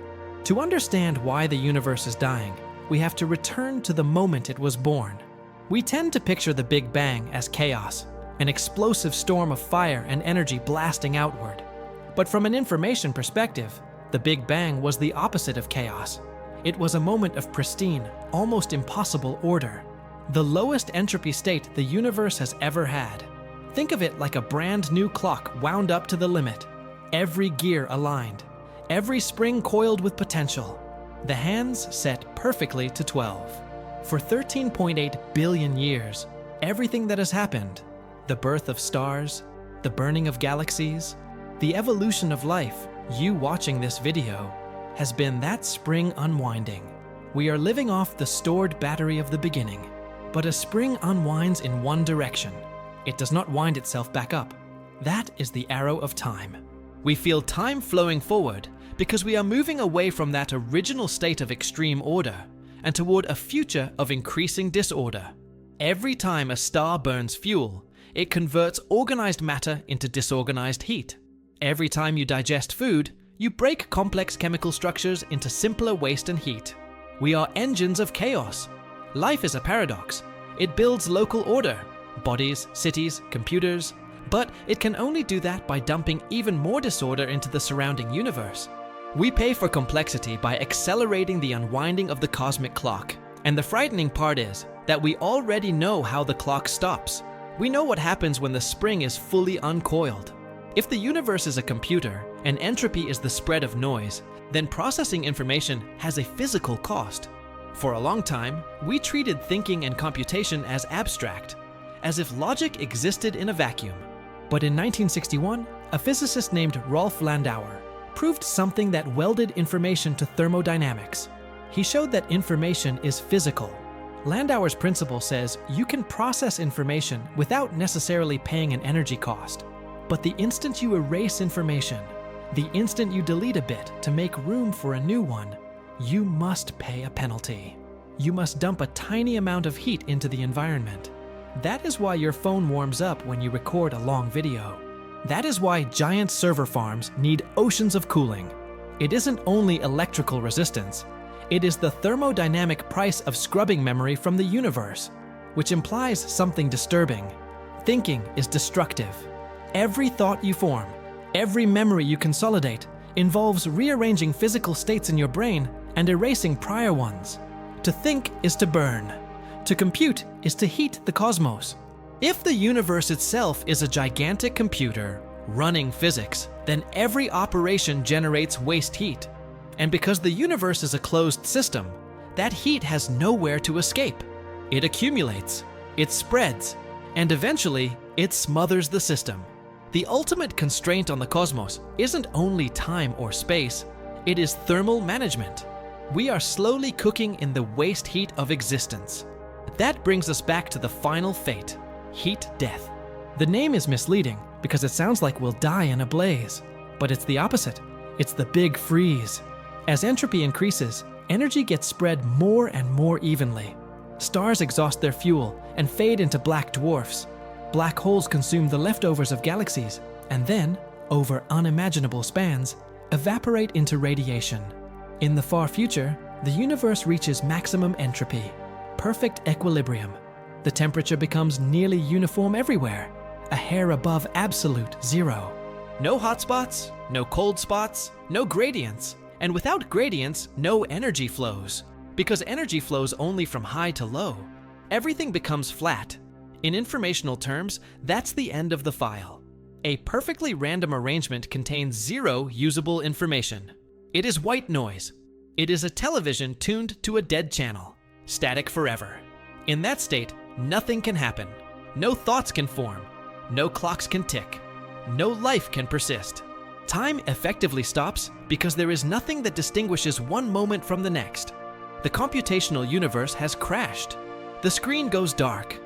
To understand why the universe is dying, we have to return to the moment it was born. We tend to picture the Big Bang as chaos, an explosive storm of fire and energy blasting outward. But from an information perspective, the Big Bang was the opposite of chaos. It was a moment of pristine, almost impossible order. The lowest entropy state the universe has ever had. Think of it like a brand new clock wound up to the limit. Every gear aligned. Every spring coiled with potential. The hands set perfectly to 12. For 13.8 billion years, everything that has happened, the birth of stars, the burning of galaxies, the evolution of life, you watching this video, has been that spring unwinding. We are living off the stored battery of the beginning. But a spring unwinds in one direction. It does not wind itself back up. That is the arrow of time. We feel time flowing forward because we are moving away from that original state of extreme order and toward a future of increasing disorder. Every time a star burns fuel, it converts organized matter into disorganized heat. Every time you digest food, you break complex chemical structures into simpler waste and heat. We are engines of chaos. Life is a paradox. It builds local order, bodies, cities, computers, but it can only do that by dumping even more disorder into the surrounding universe. We pay for complexity by accelerating the unwinding of the cosmic clock. And the frightening part is that we already know how the clock stops. We know what happens when the spring is fully uncoiled. If the universe is a computer and entropy is the spread of noise, then processing information has a physical cost. For a long time, we treated thinking and computation as abstract, as if logic existed in a vacuum. But in 1961, a physicist named Rolf Landauer proved something that welded information to thermodynamics. He showed that information is physical. Landauer's principle says you can process information without necessarily paying an energy cost. But the instant you erase information, the instant you delete a bit to make room for a new one, you must pay a penalty. You must dump a tiny amount of heat into the environment. That is why your phone warms up when you record a long video. That is why giant server farms need oceans of cooling. It isn't only electrical resistance, it is the thermodynamic price of scrubbing memory from the universe, which implies something disturbing. Thinking is destructive. Every thought you form, every memory you consolidate, involves rearranging physical states in your brain and erasing prior ones. To think is to burn. To compute is to heat the cosmos. If the universe itself is a gigantic computer running physics, then every operation generates waste heat. And because the universe is a closed system, that heat has nowhere to escape. It accumulates, it spreads, and eventually it smothers the system. The ultimate constraint on the cosmos isn't only time or space, it is thermal management. We are slowly cooking in the waste heat of existence. That brings us back to the final fate, heat death. The name is misleading because it sounds like we'll die in a blaze, but it's the opposite. It's the big freeze. As entropy increases, energy gets spread more and more evenly. Stars exhaust their fuel and fade into black dwarfs. Black holes consume the leftovers of galaxies, and then, over unimaginable spans, evaporate into radiation. In the far future, the universe reaches maximum entropy, perfect equilibrium. The temperature becomes nearly uniform everywhere, a hair above absolute zero. No hot spots, no cold spots, no gradients. And without gradients, no energy flows. Because energy flows only from high to low. Everything becomes flat. In informational terms, that's the end of the file. A perfectly random arrangement contains zero usable information. It is white noise. It is a television tuned to a dead channel, static forever. In that state, nothing can happen. No thoughts can form. No clocks can tick. No life can persist. Time effectively stops because there is nothing that distinguishes one moment from the next. The computational universe has crashed. The screen goes dark.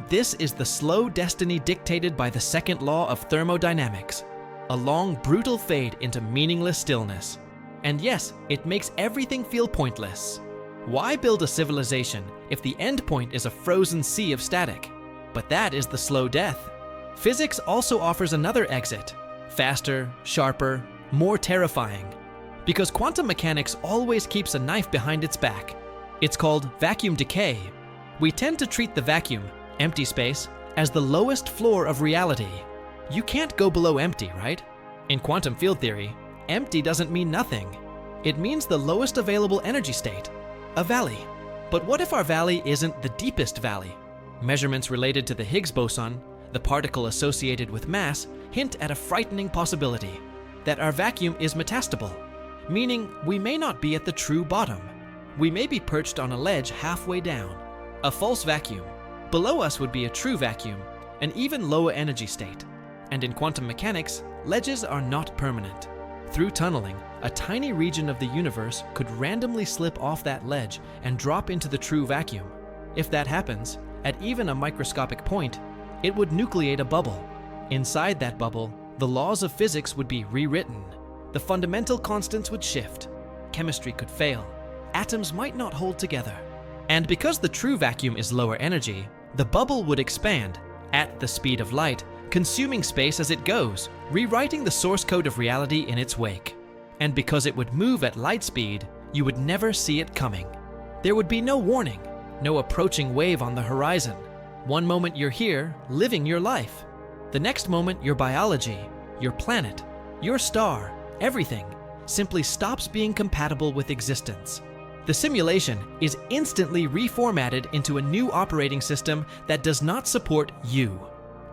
This is the slow destiny dictated by the second law of thermodynamics, a long, brutal fade into meaningless stillness. And yes, it makes everything feel pointless. Why build a civilization if the endpoint is a frozen sea of static? But that is the slow death. Physics also offers another exit. Faster, sharper, more terrifying. Because quantum mechanics always keeps a knife behind its back. It's called vacuum decay. We tend to treat the vacuum, empty space, as the lowest floor of reality. You can't go below empty, right? In quantum field theory, empty doesn't mean nothing. It means the lowest available energy state, a valley. But what if our valley isn't the deepest valley? Measurements related to the Higgs boson, the particle associated with mass, hint at a frightening possibility, that our vacuum is metastable, meaning we may not be at the true bottom. We may be perched on a ledge halfway down, a false vacuum. Below us would be a true vacuum, an even lower energy state. And in quantum mechanics, ledges are not permanent. Through tunneling, a tiny region of the universe could randomly slip off that ledge and drop into the true vacuum. If that happens, at even a microscopic point, it would nucleate a bubble. Inside that bubble, the laws of physics would be rewritten. The fundamental constants would shift. Chemistry could fail. Atoms might not hold together. And because the true vacuum is lower energy, the bubble would expand at the speed of light, consuming space as it goes, rewriting the source code of reality in its wake. And because it would move at light speed, you would never see it coming. There would be no warning, no approaching wave on the horizon. One moment you're here, living your life. The next moment your biology, your planet, your star, everything, simply stops being compatible with existence. The simulation is instantly reformatted into a new operating system that does not support you.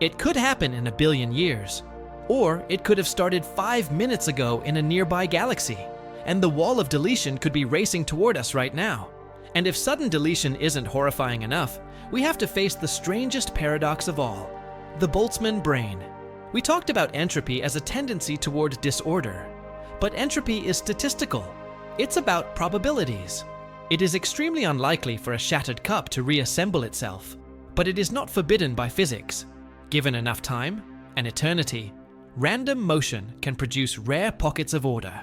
It could happen in 1 billion years, or it could have started 5 minutes ago in a nearby galaxy, and the wall of deletion could be racing toward us right now. And if sudden deletion isn't horrifying enough, we have to face the strangest paradox of all, the Boltzmann brain. We talked about entropy as a tendency toward disorder, but entropy is statistical. It's about probabilities. It is extremely unlikely for a shattered cup to reassemble itself, but it is not forbidden by physics. Given enough time, an eternity, random motion can produce rare pockets of order.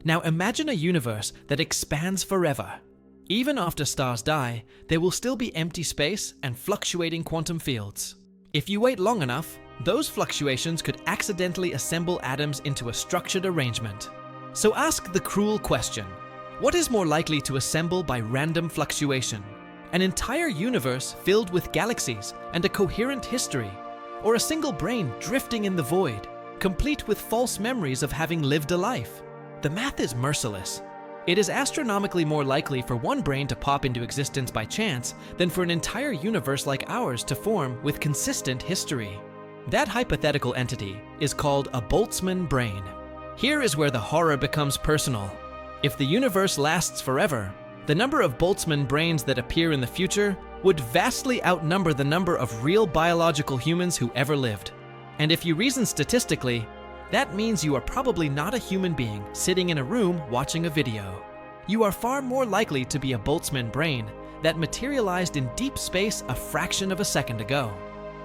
Now imagine a universe that expands forever. Even after stars die, there will still be empty space and fluctuating quantum fields. If you wait long enough, those fluctuations could accidentally assemble atoms into a structured arrangement. So ask the cruel question, what is more likely to assemble by random fluctuation? An entire universe filled with galaxies and a coherent history, or a single brain drifting in the void, complete with false memories of having lived a life? The math is merciless. It is astronomically more likely for one brain to pop into existence by chance than for an entire universe like ours to form with consistent history. That hypothetical entity is called a Boltzmann brain. Here is where the horror becomes personal. If the universe lasts forever, the number of Boltzmann brains that appear in the future would vastly outnumber the number of real biological humans who ever lived. And if you reason statistically, that means you are probably not a human being sitting in a room watching a video. You are far more likely to be a Boltzmann brain that materialized in deep space a fraction of a second ago.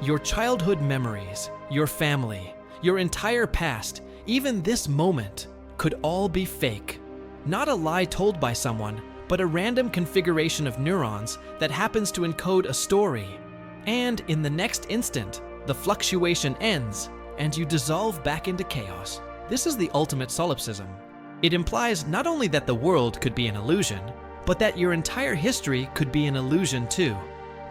Your childhood memories, your family, your entire past, even this moment, could all be fake. Not a lie told by someone, but a random configuration of neurons that happens to encode a story. And in the next instant, the fluctuation ends, and you dissolve back into chaos. This is the ultimate solipsism. It implies not only that the world could be an illusion, but that your entire history could be an illusion too.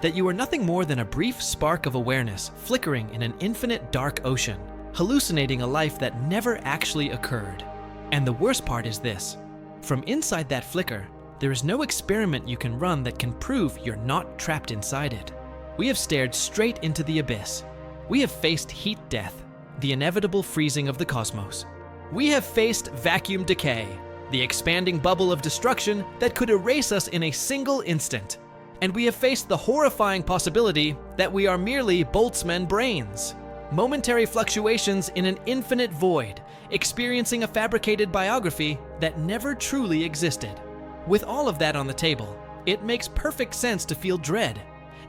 That you are nothing more than a brief spark of awareness flickering in an infinite dark ocean, hallucinating a life that never actually occurred. And the worst part is this. From inside that flicker, there is no experiment you can run that can prove you're not trapped inside it. We have stared straight into the abyss. We have faced heat death, the inevitable freezing of the cosmos. We have faced vacuum decay, the expanding bubble of destruction that could erase us in a single instant. And we have faced the horrifying possibility that we are merely Boltzmann brains, momentary fluctuations in an infinite void, experiencing a fabricated biography that never truly existed. With all of that on the table, it makes perfect sense to feel dread.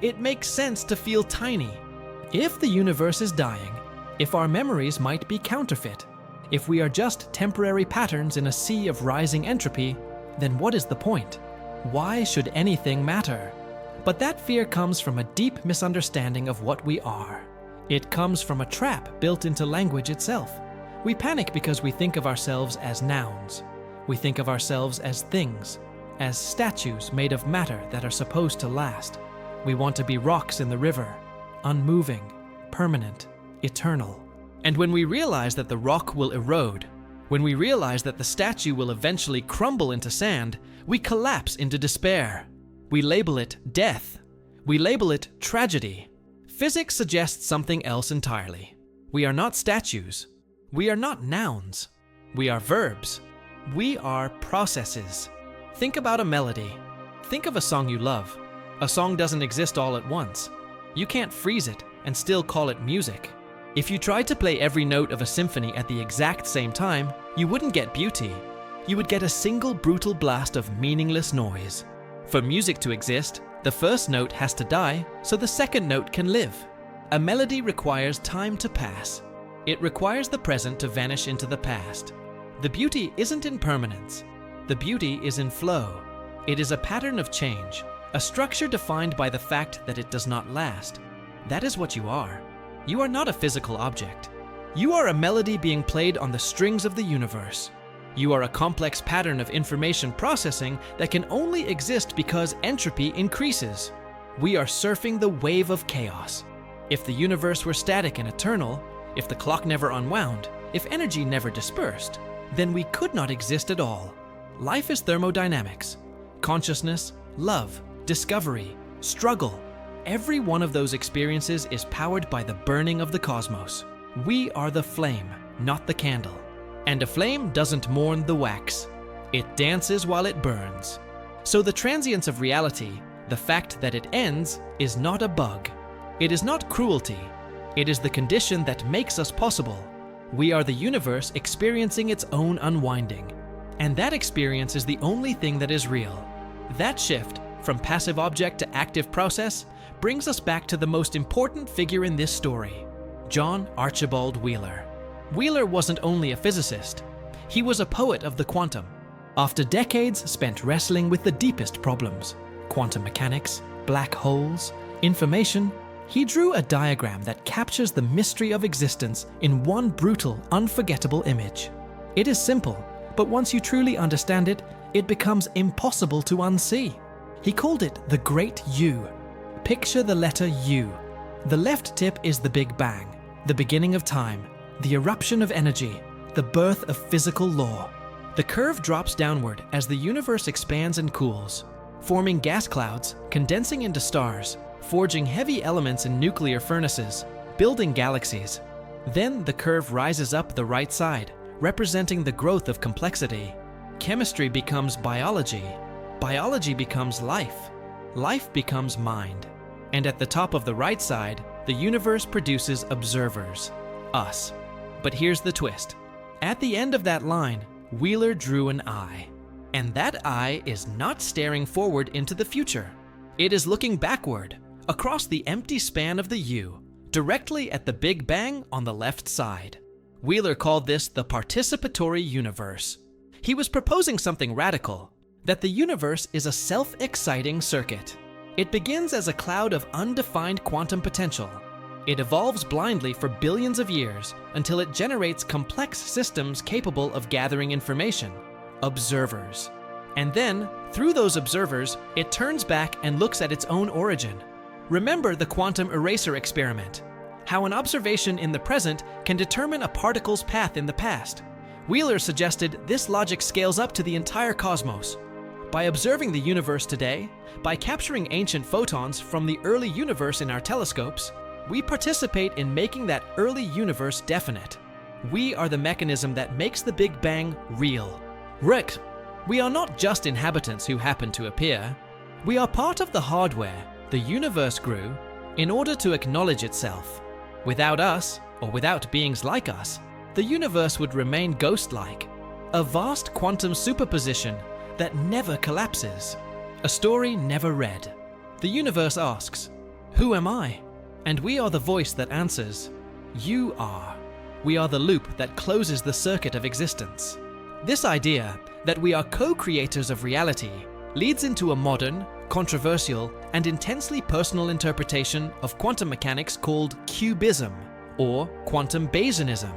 It makes sense to feel tiny. If the universe is dying, if our memories might be counterfeit, if we are just temporary patterns in a sea of rising entropy, then what is the point? Why should anything matter? But that fear comes from a deep misunderstanding of what we are. It comes from a trap built into language itself. We panic because we think of ourselves as nouns. We think of ourselves as things, as statues made of matter that are supposed to last. We want to be rocks in the river, unmoving, permanent, eternal. And when we realize that the rock will erode, when we realize that the statue will eventually crumble into sand, we collapse into despair. We label it death. We label it tragedy. Physics suggests something else entirely. We are not statues. We are not nouns. We are verbs. We are processes. Think about a melody. Think of a song you love. A song doesn't exist all at once. You can't freeze it and still call it music. If you tried to play every note of a symphony at the exact same time, you wouldn't get beauty. You would get a single brutal blast of meaningless noise. For music to exist, the first note has to die so the second note can live. A melody requires time to pass. It requires the present to vanish into the past. The beauty isn't in permanence. The beauty is in flow. It is a pattern of change, a structure defined by the fact that it does not last. That is what you are. You are not a physical object. You are a melody being played on the strings of the universe. You are a complex pattern of information processing that can only exist because entropy increases. We are surfing the wave of chaos. If the universe were static and eternal, if the clock never unwound, if energy never dispersed, then we could not exist at all. Life is thermodynamics. Consciousness, love, discovery, struggle. Every one of those experiences is powered by the burning of the cosmos. We are the flame, not the candle. And a flame doesn't mourn the wax. It dances while it burns. So the transience of reality, the fact that it ends, is not a bug. It is not cruelty. It is the condition that makes us possible. We are the universe experiencing its own unwinding. And that experience is the only thing that is real. That shift, from passive object to active process, brings us back to the most important figure in this story, John Archibald Wheeler. Wheeler wasn't only a physicist, he was a poet of the quantum. After decades spent wrestling with the deepest problems, quantum mechanics, black holes, information, he drew a diagram that captures the mystery of existence in one brutal, unforgettable image. It is simple, but once you truly understand it, it becomes impossible to unsee. He called it the Great U. Picture the letter U. The left tip is the Big Bang, the beginning of time, the eruption of energy, the birth of physical law. The curve drops downward as the universe expands and cools, forming gas clouds, condensing into stars, forging heavy elements in nuclear furnaces, building galaxies. Then the curve rises up the right side, representing the growth of complexity. Chemistry becomes biology. Biology becomes life. Life becomes mind. And at the top of the right side, the universe produces observers, us. But here's the twist. At the end of that line, Wheeler drew an eye. And that eye is not staring forward into the future. It is looking backward, across the empty span of the U, directly at the Big Bang on the left side. Wheeler called this the participatory universe. He was proposing something radical, that the universe is a self-exciting circuit. It begins as a cloud of undefined quantum potential. It evolves blindly for billions of years until it generates complex systems capable of gathering information, observers. And then, through those observers, it turns back and looks at its own origin. Remember the quantum eraser experiment, how an observation in the present can determine a particle's path in the past. Wheeler suggested this logic scales up to the entire cosmos. By observing the universe today, by capturing ancient photons from the early universe in our telescopes, we participate in making that early universe definite. We are the mechanism that makes the Big Bang real. Rick, we are not just inhabitants who happen to appear. We are part of the hardware the universe grew in order to acknowledge itself. Without us, or without beings like us, the universe would remain ghost-like, a vast quantum superposition that never collapses, a story never read. The universe asks, "Who am I?" And we are the voice that answers, "You are." We are the loop that closes the circuit of existence. This idea that we are co-creators of reality leads into a modern, controversial, and intensely personal interpretation of quantum mechanics called cubism, or quantum Bayesianism.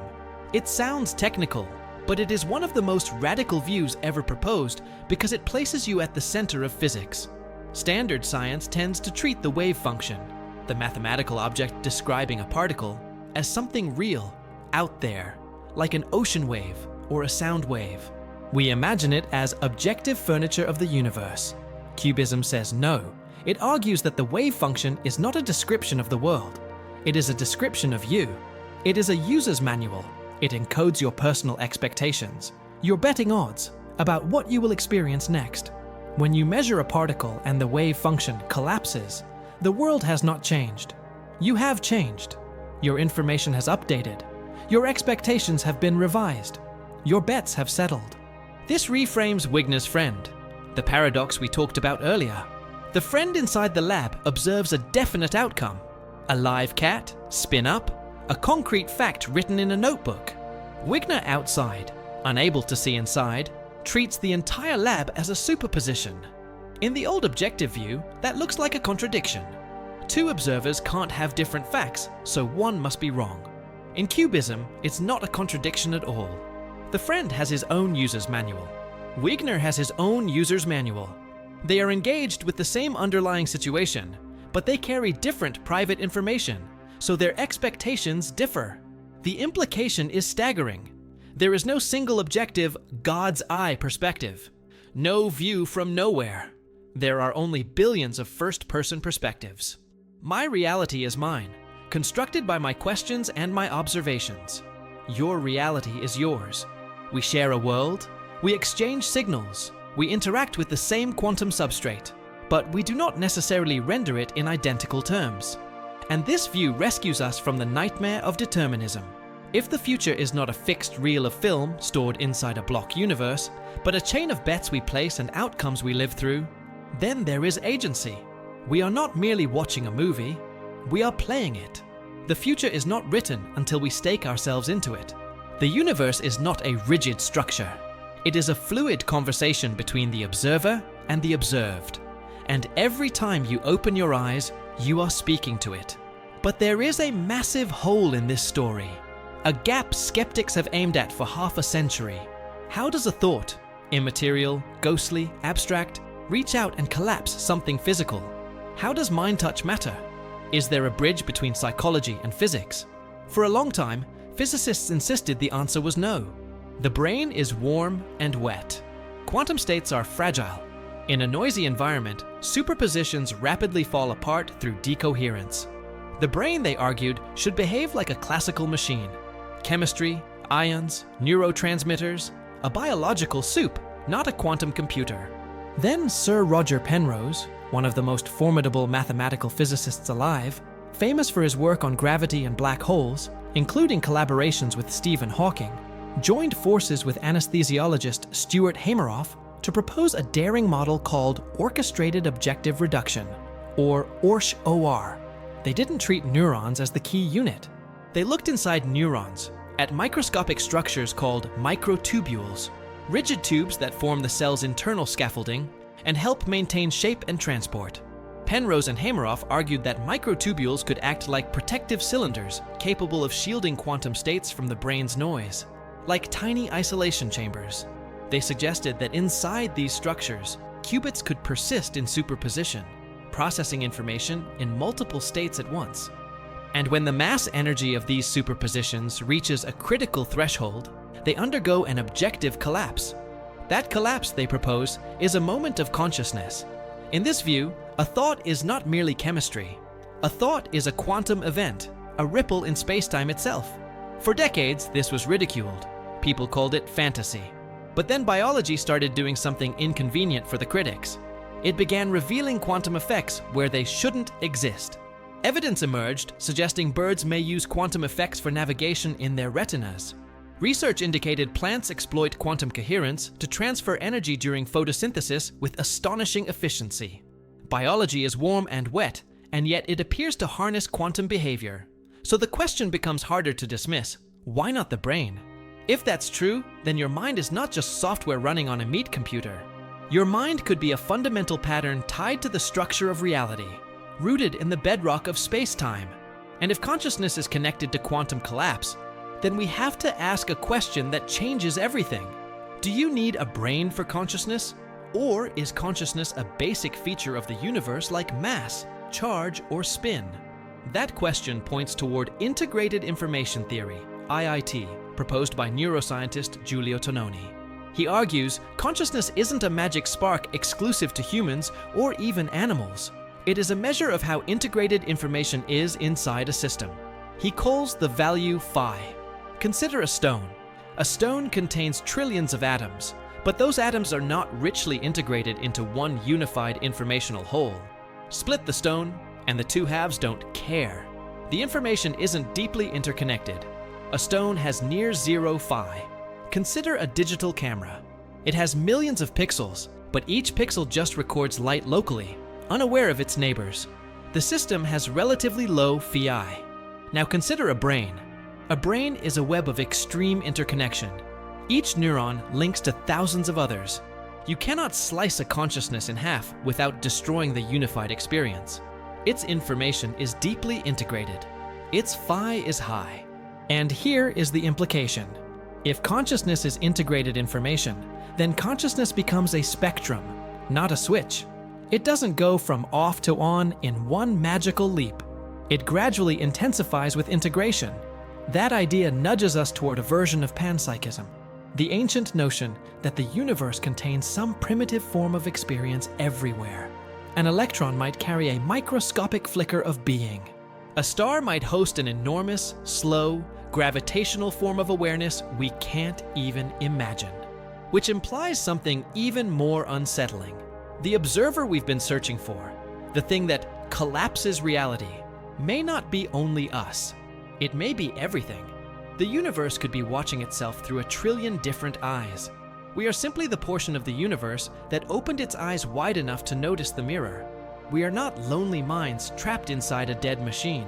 It sounds technical, But it is one of the most radical views ever proposed because it places you at the center of physics. Standard science tends to treat the wave function, the mathematical object describing a particle, as something real, out there, like an ocean wave or a sound wave. We imagine it as objective furniture of the universe. Cubism says no. It argues that the wave function is not a description of the world. It is a description of you. It is a user's manual. It encodes your personal expectations, your betting odds about what you will experience next. When you measure a particle and the wave function collapses, the world has not changed. You have changed. Your information has updated. Your expectations have been revised. Your bets have settled. This reframes Wigner's friend, the paradox we talked about earlier. The friend inside the lab observes a definite outcome. A live cat, spin up, a concrete fact written in a notebook. Wigner outside, unable to see inside, treats the entire lab as a superposition. In the old objective view, that looks like a contradiction. Two observers can't have different facts, so one must be wrong. In Cubism, it's not a contradiction at all. The friend has his own user's manual. Wigner has his own user's manual. They are engaged with the same underlying situation, but they carry different private information, so their expectations differ. The implication is staggering. There is no single objective, God's eye perspective. No view from nowhere. There are only billions of first-person perspectives. My reality is mine, constructed by my questions and my observations. Your reality is yours. We share a world, we exchange signals, we interact with the same quantum substrate, but we do not necessarily render it in identical terms. And this view rescues us from the nightmare of determinism. If the future is not a fixed reel of film stored inside a block universe, but a chain of bets we place and outcomes we live through, then there is agency. We are not merely watching a movie, we are playing it. The future is not written until we stake ourselves into it. The universe is not a rigid structure. It is a fluid conversation between the observer and the observed. And every time you open your eyes, you are speaking to it. But there is a massive hole in this story, a gap skeptics have aimed at for half a century. How does a thought, immaterial, ghostly, abstract, reach out and collapse something physical? How does mind touch matter? Is there a bridge between psychology and physics? For a long time, physicists insisted the answer was no. The brain is warm and wet. Quantum states are fragile. In a noisy environment, superpositions rapidly fall apart through decoherence. The brain, they argued, should behave like a classical machine. Chemistry, ions, neurotransmitters, a biological soup, not a quantum computer. Then Sir Roger Penrose, one of the most formidable mathematical physicists alive, famous for his work on gravity and black holes, including collaborations with Stephen Hawking, joined forces with anesthesiologist Stuart Hameroff to propose a daring model called Orchestrated Objective Reduction, or ORSH-OR. They didn't treat neurons as the key unit. They looked inside neurons, at microscopic structures called microtubules, rigid tubes that form the cell's internal scaffolding and help maintain shape and transport. Penrose and Hameroff argued that microtubules could act like protective cylinders capable of shielding quantum states from the brain's noise, like tiny isolation chambers. They suggested that inside these structures, qubits could persist in superposition, processing information in multiple states at once. And when the mass energy of these superpositions reaches a critical threshold, they undergo an objective collapse. That collapse, they propose, is a moment of consciousness. In this view, a thought is not merely chemistry. A thought is a quantum event, a ripple in spacetime itself. For decades, this was ridiculed. People called it fantasy. But then biology started doing something inconvenient for the critics. It began revealing quantum effects where they shouldn't exist. Evidence emerged suggesting birds may use quantum effects for navigation in their retinas. Research indicated plants exploit quantum coherence to transfer energy during photosynthesis with astonishing efficiency. Biology is warm and wet, and yet it appears to harness quantum behavior. So the question becomes harder to dismiss. Why not the brain? If that's true, then your mind is not just software running on a meat computer. Your mind could be a fundamental pattern tied to the structure of reality, rooted in the bedrock of space-time. And if consciousness is connected to quantum collapse, then we have to ask a question that changes everything. Do you need a brain for consciousness? Or is consciousness a basic feature of the universe like mass, charge, or spin? That question points toward integrated information theory, IIT, proposed by neuroscientist Giulio Tononi. He argues consciousness isn't a magic spark exclusive to humans or even animals. It is a measure of how integrated information is inside a system. He calls the value phi. Consider a stone. A stone contains trillions of atoms, but those atoms are not richly integrated into one unified informational whole. Split the stone, and the two halves don't care. The information isn't deeply interconnected. A stone has near zero phi. Consider a digital camera. It has millions of pixels, but each pixel just records light locally, unaware of its neighbors. The system has relatively low phi. Now consider a brain. A brain is a web of extreme interconnection. Each neuron links to thousands of others. You cannot slice a consciousness in half without destroying the unified experience. Its information is deeply integrated. Its phi is high. And here is the implication. If consciousness is integrated information, then consciousness becomes a spectrum, not a switch. It doesn't go from off to on in one magical leap. It gradually intensifies with integration. That idea nudges us toward a version of panpsychism, the ancient notion that the universe contains some primitive form of experience everywhere. An electron might carry a microscopic flicker of being. A star might host an enormous, slow, gravitational form of awareness we can't even imagine. Which implies something even more unsettling. The observer we've been searching for, the thing that collapses reality, may not be only us. It may be everything. The universe could be watching itself through a trillion different eyes. We are simply the portion of the universe that opened its eyes wide enough to notice the mirror. We are not lonely minds trapped inside a dead machine.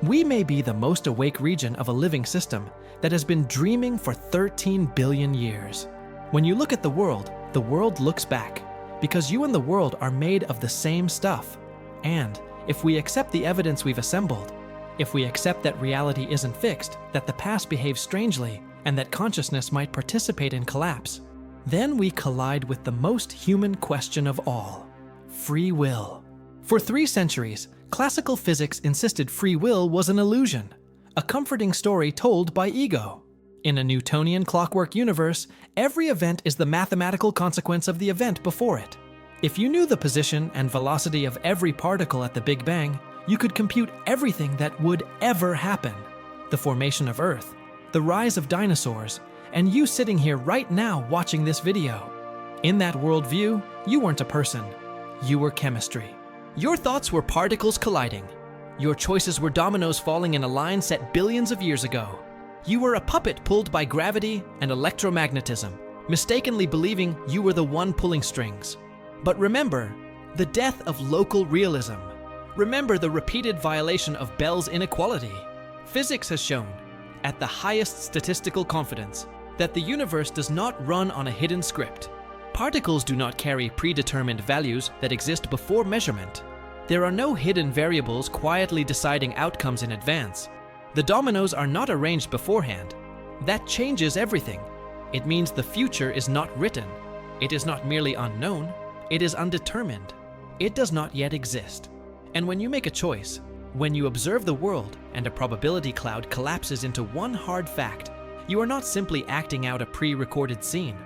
We may be the most awake region of a living system that has been dreaming for 13 billion years. When you look at the world looks back, because you and the world are made of the same stuff. And if we accept the evidence we've assembled, if we accept that reality isn't fixed, that the past behaves strangely, and that consciousness might participate in collapse, then we collide with the most human question of all: free will. For 3 centuries, classical physics insisted free will was an illusion, a comforting story told by ego. In a Newtonian clockwork universe, every event is the mathematical consequence of the event before it. If you knew the position and velocity of every particle at the Big Bang, you could compute everything that would ever happen. The formation of Earth, the rise of dinosaurs, and you sitting here right now watching this video. In that worldview, you weren't a person. You were chemistry. Your thoughts were particles colliding. Your choices were dominoes falling in a line set billions of years ago. You were a puppet pulled by gravity and electromagnetism, mistakenly believing you were the one pulling strings. But remember the death of local realism. Remember the repeated violation of Bell's inequality. Physics has shown, at the highest statistical confidence, that the universe does not run on a hidden script. Particles do not carry predetermined values that exist before measurement. There are no hidden variables quietly deciding outcomes in advance. The dominoes are not arranged beforehand. That changes everything. It means the future is not written. It is not merely unknown, it is undetermined. It does not yet exist. And when you make a choice, when you observe the world and a probability cloud collapses into one hard fact, you are not simply acting out a pre-recorded scene.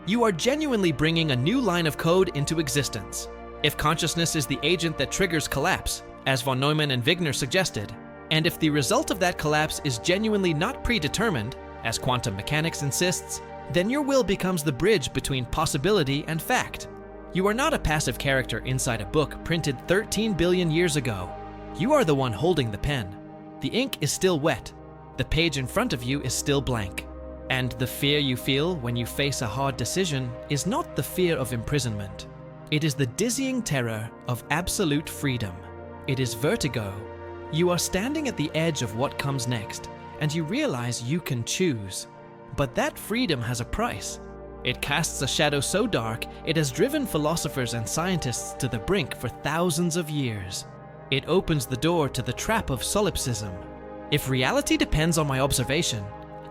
You are genuinely bringing a new line of code into existence. If consciousness is the agent that triggers collapse, as von Neumann and Wigner suggested, and if the result of that collapse is genuinely not predetermined, as quantum mechanics insists, then your will becomes the bridge between possibility and fact. You are not a passive character inside a book printed 13 billion years ago. You are the one holding the pen. The ink is still wet. The page in front of you is still blank. And the fear you feel when you face a hard decision is not the fear of imprisonment. It is the dizzying terror of absolute freedom. It is vertigo. You are standing at the edge of what comes next, and you realize you can choose. But that freedom has a price. It casts a shadow so dark, it has driven philosophers and scientists to the brink for thousands of years. It opens the door to the trap of solipsism. If reality depends on my observation,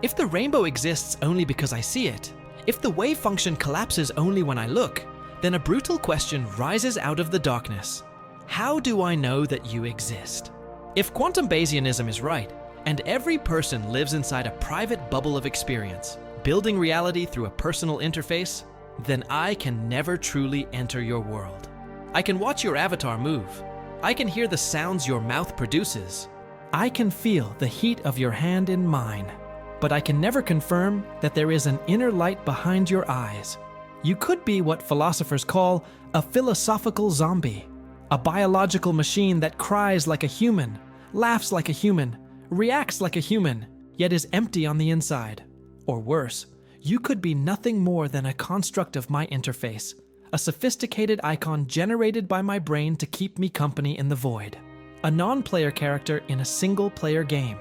If the rainbow exists only because I see it, if the wave function collapses only when I look, then a brutal question rises out of the darkness. How do I know that you exist? If quantum Bayesianism is right, and every person lives inside a private bubble of experience, building reality through a personal interface, then I can never truly enter your world. I can watch your avatar move. I can hear the sounds your mouth produces. I can feel the heat of your hand in mine. But I can never confirm that there is an inner light behind your eyes. You could be what philosophers call a philosophical zombie, a biological machine that cries like a human, laughs like a human, reacts like a human, yet is empty on the inside. Or worse, you could be nothing more than a construct of my interface, a sophisticated icon generated by my brain to keep me company in the void, a non-player character in a single-player game.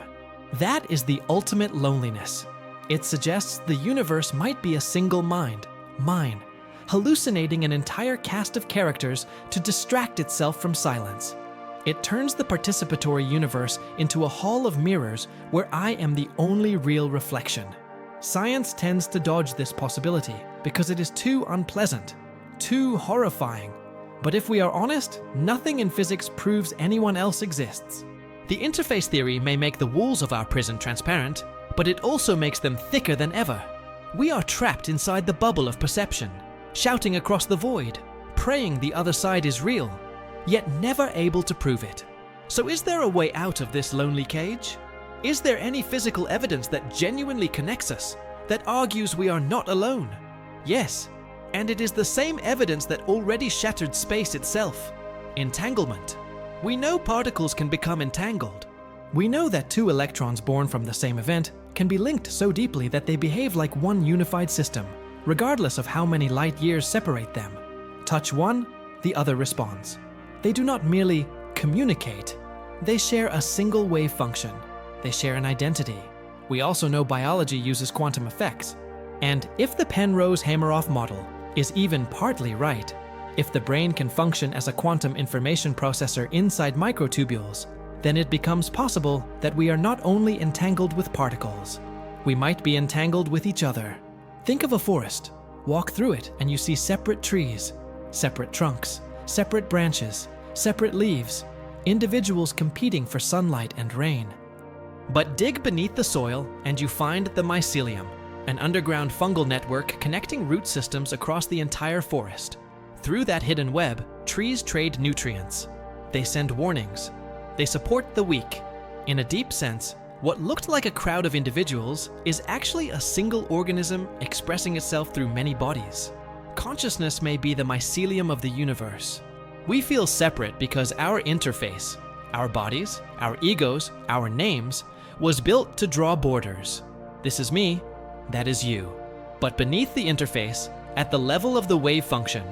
That is the ultimate loneliness. It suggests the universe might be a single mind, mine, hallucinating an entire cast of characters to distract itself from silence. It turns the participatory universe into a hall of mirrors where I am the only real reflection. Science tends to dodge this possibility because it is too unpleasant, too horrifying. But if we are honest, nothing in physics proves anyone else exists. The interface theory may make the walls of our prison transparent, but it also makes them thicker than ever. We are trapped inside the bubble of perception, shouting across the void, praying the other side is real, yet never able to prove it. So is there a way out of this lonely cage? Is there any physical evidence that genuinely connects us, that argues we are not alone? Yes, and it is the same evidence that already shattered space itself. Entanglement. We know particles can become entangled. We know that two electrons born from the same event can be linked so deeply that they behave like one unified system, regardless of how many light years separate them. Touch one, the other responds. They do not merely communicate, they share a single wave function. They share an identity. We also know biology uses quantum effects. And if the Penrose-Hameroff model is even partly right, if the brain can function as a quantum information processor inside microtubules, then it becomes possible that we are not only entangled with particles, we might be entangled with each other. Think of a forest. Walk through it and you see separate trees, separate trunks, separate branches, separate leaves, individuals competing for sunlight and rain. But dig beneath the soil and you find the mycelium, an underground fungal network connecting root systems across the entire forest. Through that hidden web, trees trade nutrients. They send warnings. They support the weak. In a deep sense, what looked like a crowd of individuals is actually a single organism expressing itself through many bodies. Consciousness may be the mycelium of the universe. We feel separate because our interface, our bodies, our egos, our names, was built to draw borders. This is me, that is you. But beneath the interface, at the level of the wave function,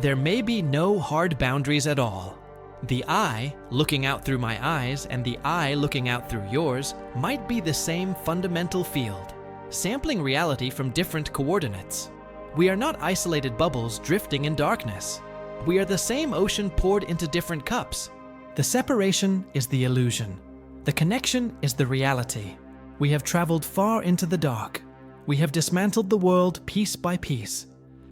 there may be no hard boundaries at all. The I, looking out through my eyes, and the I looking out through yours, might be the same fundamental field, sampling reality from different coordinates. We are not isolated bubbles drifting in darkness. We are the same ocean poured into different cups. The separation is the illusion. The connection is the reality. We have traveled far into the dark. We have dismantled the world piece by piece.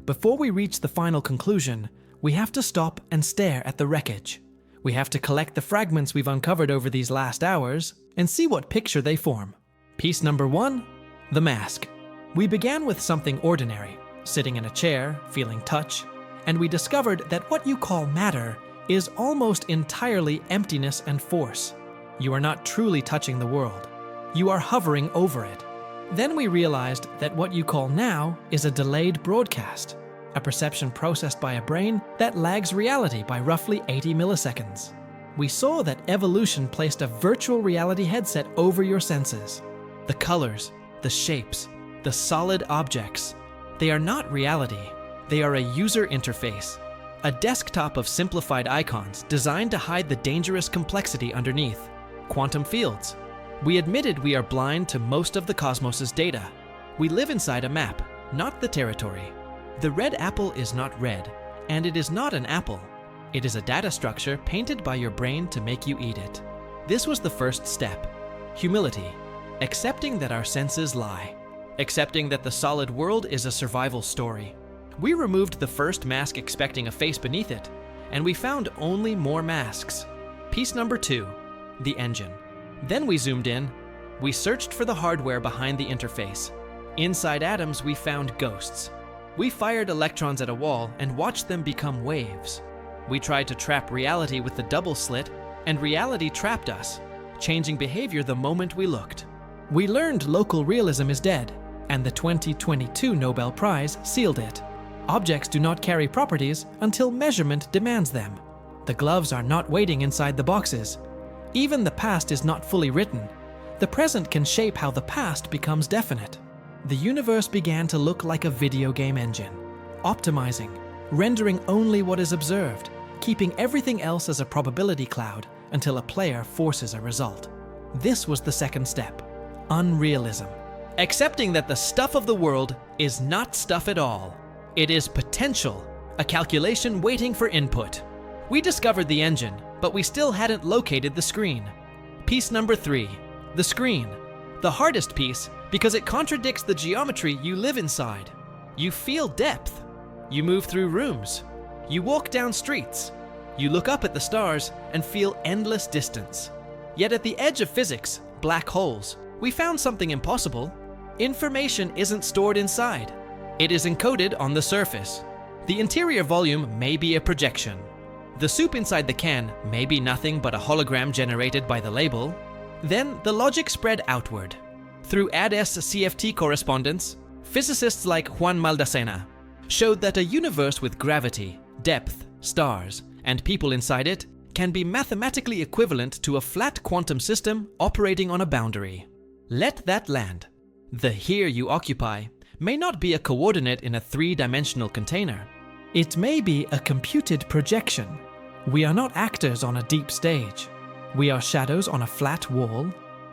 Before we reach the final conclusion, we have to stop and stare at the wreckage. We have to collect the fragments we've uncovered over these last hours and see what picture they form. Piece number 1, the mask. We began with something ordinary, sitting in a chair, feeling touch, and we discovered that what you call matter is almost entirely emptiness and force. You are not truly touching the world. You are hovering over it. Then we realized that what you call now is a delayed broadcast, a perception processed by a brain that lags reality by roughly 80 milliseconds. We saw that evolution placed a virtual reality headset over your senses. The colors, the shapes, the solid objects, they are not reality. They are a user interface, a desktop of simplified icons designed to hide the dangerous complexity underneath. Quantum fields. We admitted we are blind to most of the cosmos's data. We live inside a map, not the territory. The red apple is not red, and it is not an apple. It is a data structure painted by your brain to make you eat it. This was the first step. Humility. accepting that our senses lie, accepting that the solid world is a survival story. We removed the first mask expecting a face beneath it, and we found only more masks. Piece number 2, the engine. Then we zoomed in. We searched for the hardware behind the interface. Inside atoms, we found ghosts. We fired electrons at a wall and watched them become waves. We tried to trap reality with the double slit, and reality trapped us, changing behavior the moment we looked. We learned local realism is dead, and the 2022 Nobel Prize sealed it. Objects do not carry properties until measurement demands them. The gloves are not waiting inside the boxes. Even the past is not fully written. The present can shape how the past becomes definite. The universe began to look like a video game engine, optimizing, rendering only what is observed, keeping everything else as a probability cloud until a player forces a result. This was the second step, unrealism. Accepting that the stuff of the world is not stuff at all. It is potential, a calculation waiting for input. We discovered the engine, but we still hadn't located the screen. Piece number 3, the screen. The hardest piece because it contradicts the geometry you live inside. You feel depth. You move through rooms. You walk down streets. You look up at the stars and feel endless distance. Yet at the edge of physics, black holes, we found something impossible. Information isn't stored inside. It is encoded on the surface. The interior volume may be a projection. The soup inside the can may be nothing but a hologram generated by the label. Then the logic spread outward. Through Essa CFT correspondence, physicists like Juan Maldacena showed that a universe with gravity, depth, stars, and people inside it can be mathematically equivalent to a flat quantum system operating on a boundary. Let that land. The here you occupy may not be a coordinate in a 3-dimensional container. It may be a computed projection. We are not actors on a deep stage. We are shadows on a flat wall.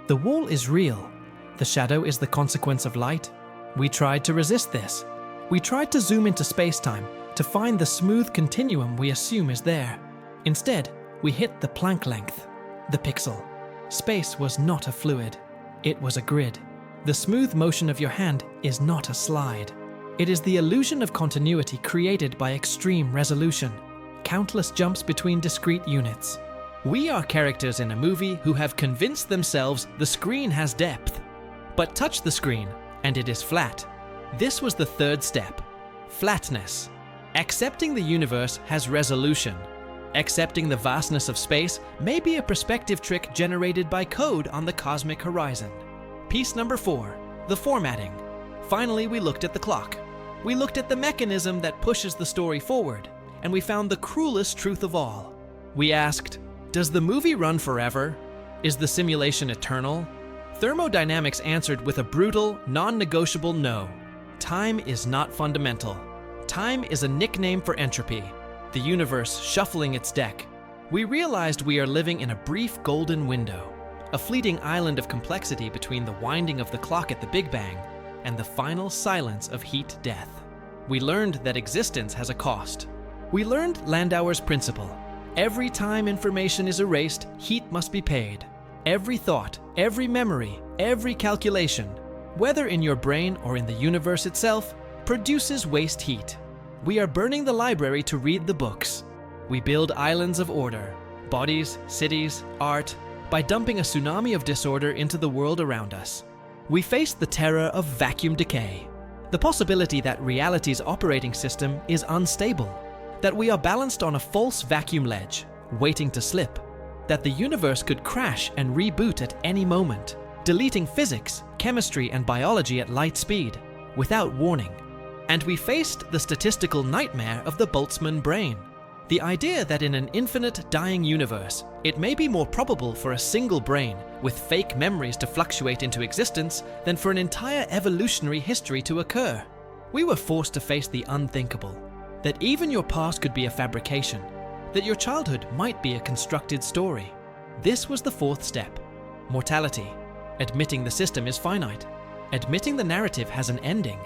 The wall is real. The shadow is the consequence of light. We tried to resist this. We tried to zoom into spacetime to find the smooth continuum we assume is there. Instead, we hit the Planck length, the pixel. Space was not a fluid. It was a grid. The smooth motion of your hand is not a slide. It is the illusion of continuity created by extreme resolution, countless jumps between discrete units. We are characters in a movie who have convinced themselves the screen has depth. But touch the screen, and it is flat. This was the third step, flatness. Accepting the universe has resolution. Accepting the vastness of space may be a perspective trick generated by code on the cosmic horizon. Piece number 4, the formatting. Finally, we looked at the clock. We looked at the mechanism that pushes the story forward, and we found the cruelest truth of all. We asked, does the movie run forever? Is the simulation eternal? Thermodynamics answered with a brutal, non-negotiable no. Time is not fundamental. Time is a nickname for entropy, the universe shuffling its deck. We realized we are living in a brief golden window, a fleeting island of complexity between the winding of the clock at the Big Bang and the final silence of heat death. We learned that existence has a cost. We learned Landauer's principle. Every time information is erased, heat must be paid. Every thought, every memory, every calculation, whether in your brain or in the universe itself, produces waste heat. We are burning the library to read the books. We build islands of order, bodies, cities, art, by dumping a tsunami of disorder into the world around us. We face the terror of vacuum decay, the possibility that reality's operating system is unstable, that we are balanced on a false vacuum ledge, waiting to slip, that the universe could crash and reboot at any moment, deleting physics, chemistry, and biology at light speed, without warning. And we faced the statistical nightmare of the Boltzmann brain, the idea that in an infinite dying universe, it may be more probable for a single brain with fake memories to fluctuate into existence than for an entire evolutionary history to occur. We were forced to face the unthinkable, that even your past could be a fabrication, that your childhood might be a constructed story. This was the fourth step, mortality, admitting the system is finite, admitting the narrative has an ending,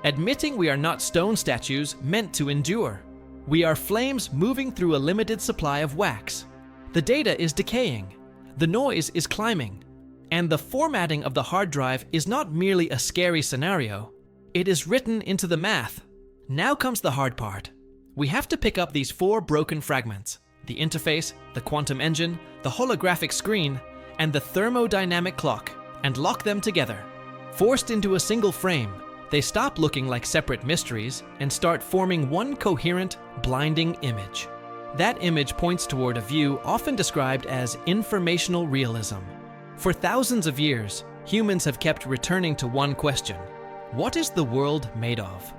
admitting we are not stone statues meant to endure. We are flames moving through a limited supply of wax. The data is decaying. The noise is climbing. And the formatting of the hard drive is not merely a scary scenario, it is written into the math. Now comes the hard part. We have to pick up these 4 broken fragments: the interface, the quantum engine, the holographic screen, and the thermodynamic clock, and lock them together. Forced into a single frame, they stop looking like separate mysteries and start forming one coherent, blinding image. That image points toward a view often described as informational realism. For thousands of years, humans have kept returning to one question: what is the world made of?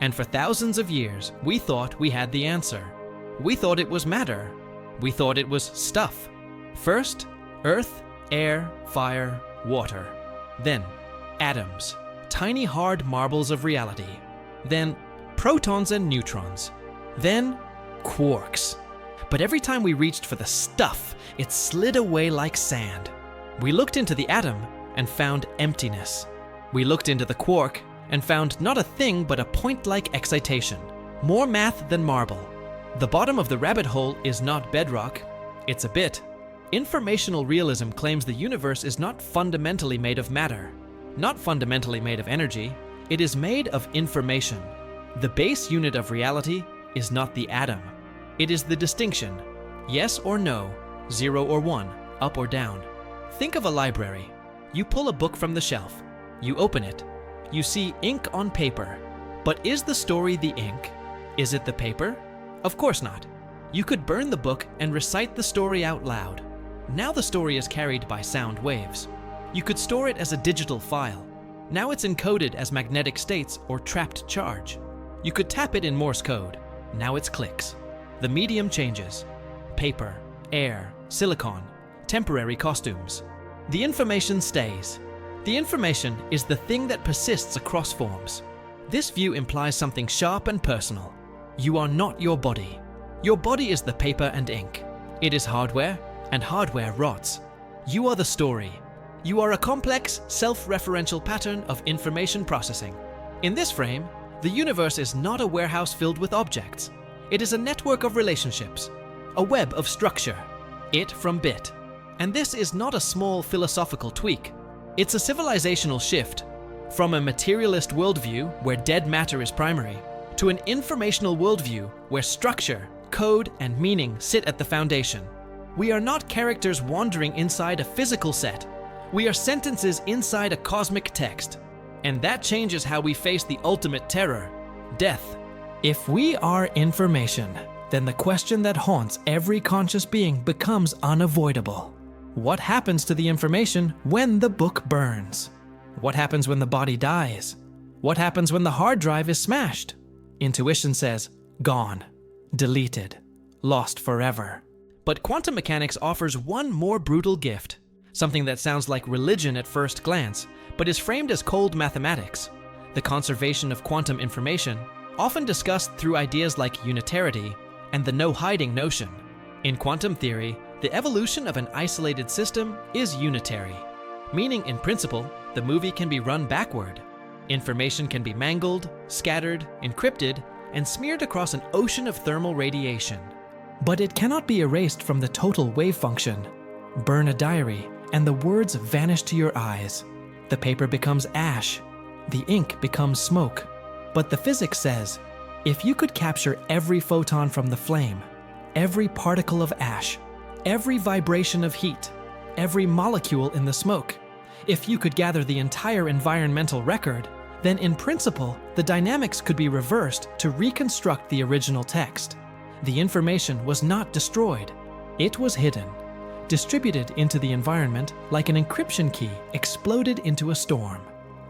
And for thousands of years, we thought we had the answer. We thought it was matter. We thought it was stuff. First, earth, air, fire, water. Then, atoms, tiny hard marbles of reality. Then, protons and neutrons. Then, quarks. But every time we reached for the stuff, it slid away like sand. We looked into the atom and found emptiness. We looked into the quark and found not a thing but a point-like excitation. More math than marble. The bottom of the rabbit hole is not bedrock, it's a bit. Informational realism claims the universe is not fundamentally made of matter, not fundamentally made of energy, it is made of information. The base unit of reality is not the atom. It is the distinction, yes or no, 0 or 1, up or down. Think of a library. You pull a book from the shelf. You open it. You see ink on paper. But is the story the ink? Is it the paper? Of course not. You could burn the book and recite the story out loud. Now the story is carried by sound waves. You could store it as a digital file. Now it's encoded as magnetic states or trapped charge. You could tap it in Morse code. Now it's clicks. The medium changes. Paper, air, silicon, temporary costumes. The information stays. The information is the thing that persists across forms. This view implies something sharp and personal. You are not your body. Your body is the paper and ink. It is hardware, and hardware rots. You are the story. You are a complex, self-referential pattern of information processing. In this frame, the universe is not a warehouse filled with objects. It is a network of relationships, a web of structure, it from bit. And this is not a small philosophical tweak. It's a civilizational shift from a materialist worldview where dead matter is primary to an informational worldview where structure, code, and meaning sit at the foundation. We are not characters wandering inside a physical set. We are sentences inside a cosmic text. And that changes how we face the ultimate terror, death. If we are information, then the question that haunts every conscious being becomes unavoidable. What happens to the information when the book burns? What happens when the body dies? What happens when the hard drive is smashed? Intuition says, gone, deleted, lost forever. But quantum mechanics offers one more brutal gift, something that sounds like religion at first glance, but is framed as cold mathematics. The conservation of quantum information, often discussed through ideas like unitarity and the no-hiding notion. In quantum theory, the evolution of an isolated system is unitary, meaning in principle, the movie can be run backward. Information can be mangled, scattered, encrypted, and smeared across an ocean of thermal radiation. But it cannot be erased from the total wave function. Burn a diary, and the words vanish to your eyes. The paper becomes ash. The ink becomes smoke. But the physics says, if you could capture every photon from the flame, every particle of ash, every vibration of heat, every molecule in the smoke, if you could gather the entire environmental record, then in principle, the dynamics could be reversed to reconstruct the original text. The information was not destroyed. It was hidden, distributed into the environment like an encryption key exploded into a storm.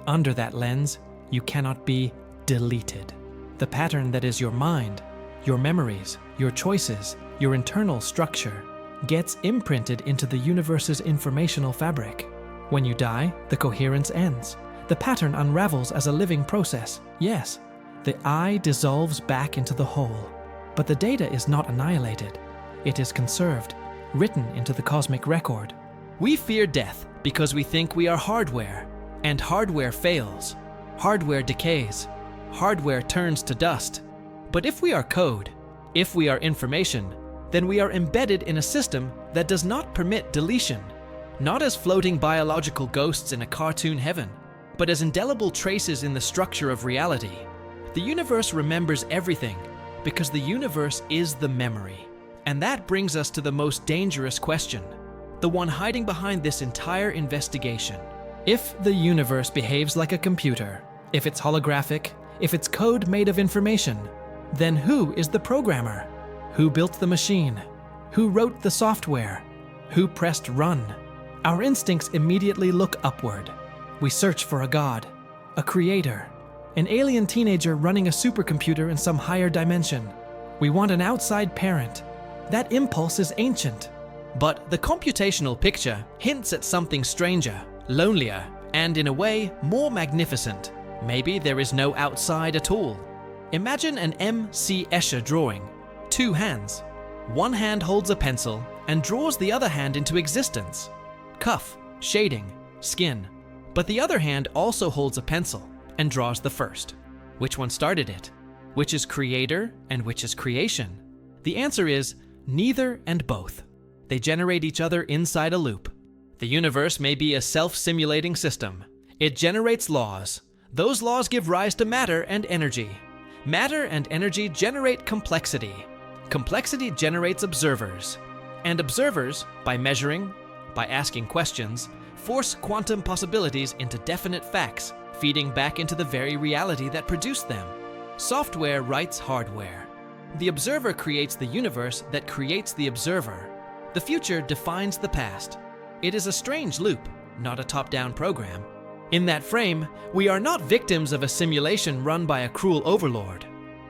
Under that lens, you cannot be deleted. The pattern that is your mind, your memories, your choices, your internal structure, gets imprinted into the universe's informational fabric. When you die, the coherence ends. The pattern unravels as a living process, yes. The I dissolves back into the whole. But the data is not annihilated. It is conserved, written into the cosmic record. We fear death because we think we are hardware, and hardware fails. Hardware decays. Hardware turns to dust. But if we are code, if we are information, then we are embedded in a system that does not permit deletion. not as floating biological ghosts in a cartoon heaven, but as indelible traces in the structure of reality. The universe remembers everything because the universe is the memory. And that brings us to the most dangerous question, the one hiding behind this entire investigation. If the universe behaves like a computer, if it's holographic, if it's code made of information, then who is the programmer? Who built the machine? Who wrote the software? Who pressed run? Our instincts immediately look upward. We search for a god, a creator, an alien teenager running a supercomputer in some higher dimension. We want an outside parent. That impulse is ancient. But the computational picture hints at something stranger, lonelier, and in a way more magnificent. Maybe there is no outside at all. Imagine an M.C. Escher drawing. 2 hands. One hand holds a pencil and draws the other hand into existence. Cuff, shading, skin. But the other hand also holds a pencil and draws the first. Which one started it? Which is creator and which is creation? The answer is neither and both. They generate each other inside a loop. The universe may be a self-simulating system. It generates laws. Those laws give rise to matter and energy. Matter and energy generate complexity. Complexity generates observers. And observers, by measuring, by asking questions, force quantum possibilities into definite facts, feeding back into the very reality that produced them. Software writes hardware. The observer creates the universe that creates the observer. The future defines the past. It is a strange loop, not a top-down program. In that frame, we are not victims of a simulation run by a cruel overlord.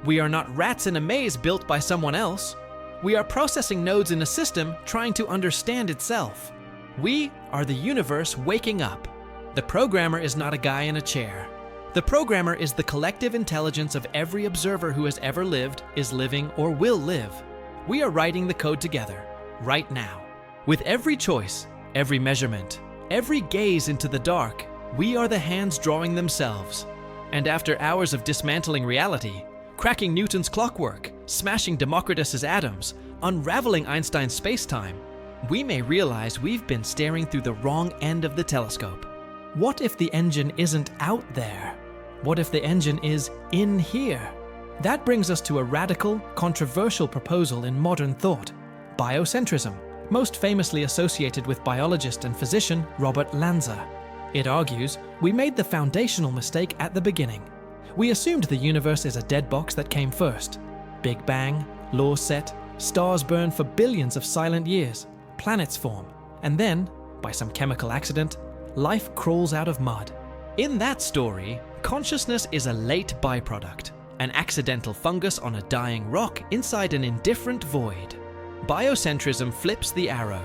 We are not rats in a maze built by someone else. We are processing nodes in a system trying to understand itself. We are the universe waking up. The programmer is not a guy in a chair. The programmer is the collective intelligence of every observer who has ever lived, is living, or will live. We are writing the code together, right now. With every choice, every measurement, every gaze into the dark, we are the hands drawing themselves. And after hours of dismantling reality, cracking Newton's clockwork, smashing Democritus's atoms, unraveling Einstein's spacetime, we may realize we've been staring through the wrong end of the telescope. What if the engine isn't out there? What if the engine is in here? That brings us to a radical, controversial proposal in modern thought, biocentrism, most famously associated with biologist and physician Robert Lanza. It argues we made the foundational mistake at the beginning. We assumed the universe is a dead box that came first. Big Bang, laws set, stars burn for billions of silent years, planets form, and then, by some chemical accident, life crawls out of mud. In that story, consciousness is a late byproduct, an accidental fungus on a dying rock inside an indifferent void. Biocentrism flips the arrow.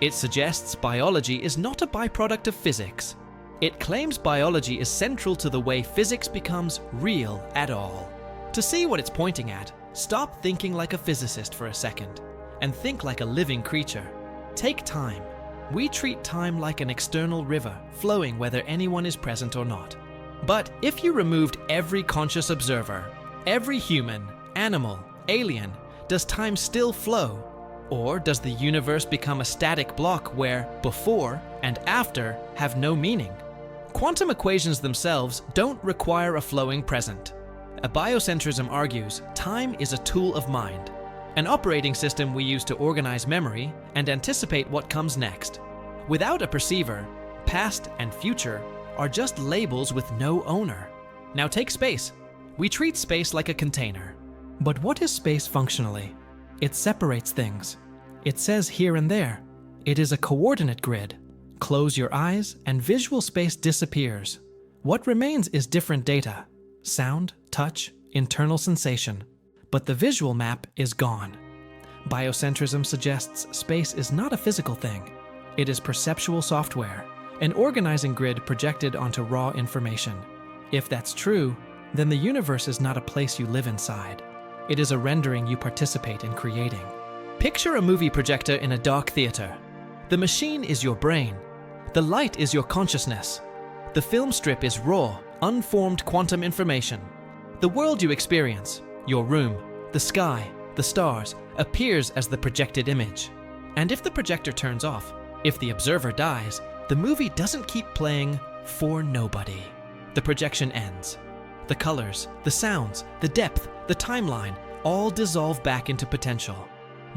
It suggests biology is not a byproduct of physics. It claims biology is central to the way physics becomes real at all. To see what it's pointing at, stop thinking like a physicist for a second, and think like a living creature. Take time. We treat time like an external river, flowing whether anyone is present or not. But if you removed every conscious observer, every human, animal, alien, does time still flow? Or does the universe become a static block where before and after have no meaning? Quantum equations themselves don't require a flowing present. A biocentrism argues time is a tool of mind, an operating system we use to organize memory and anticipate what comes next. Without a perceiver, past and future are just labels with no owner. Now take space. We treat space like a container. But what is space functionally? It separates things. It says here and there. It is a coordinate grid. Close your eyes and visual space disappears. What remains is different data: sound, touch, internal sensation. But the visual map is gone. Biocentrism suggests space is not a physical thing. It is perceptual software, an organizing grid projected onto raw information. If that's true, then the universe is not a place you live inside. It is a rendering you participate in creating. Picture a movie projector in a dark theater. The machine is your brain. The light is your consciousness. The film strip is raw, unformed quantum information. The world you experience, your room, the sky, the stars, appears as the projected image. And if the projector turns off, If the observer dies, the movie doesn't keep playing for nobody. The projection ends. The colors, the sounds, the depth, the timeline all dissolve back into potential.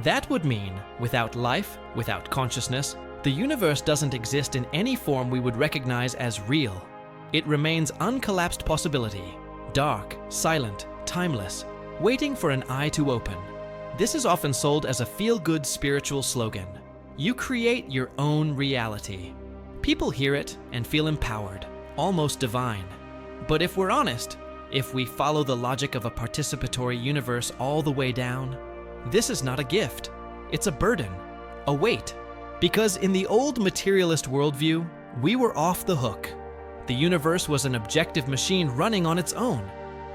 That would mean, without life, without consciousness, the universe doesn't exist in any form we would recognize as real. It remains uncollapsed possibility, dark, silent, timeless, waiting for an eye to open. This is often sold as a feel-good spiritual slogan. You create your own reality. People hear it and feel empowered, almost divine. But if we're honest, if we follow the logic of a participatory universe all the way down, this is not a gift. It's a burden, a weight. Because in the old materialist worldview, we were off the hook. The universe was an objective machine running on its own.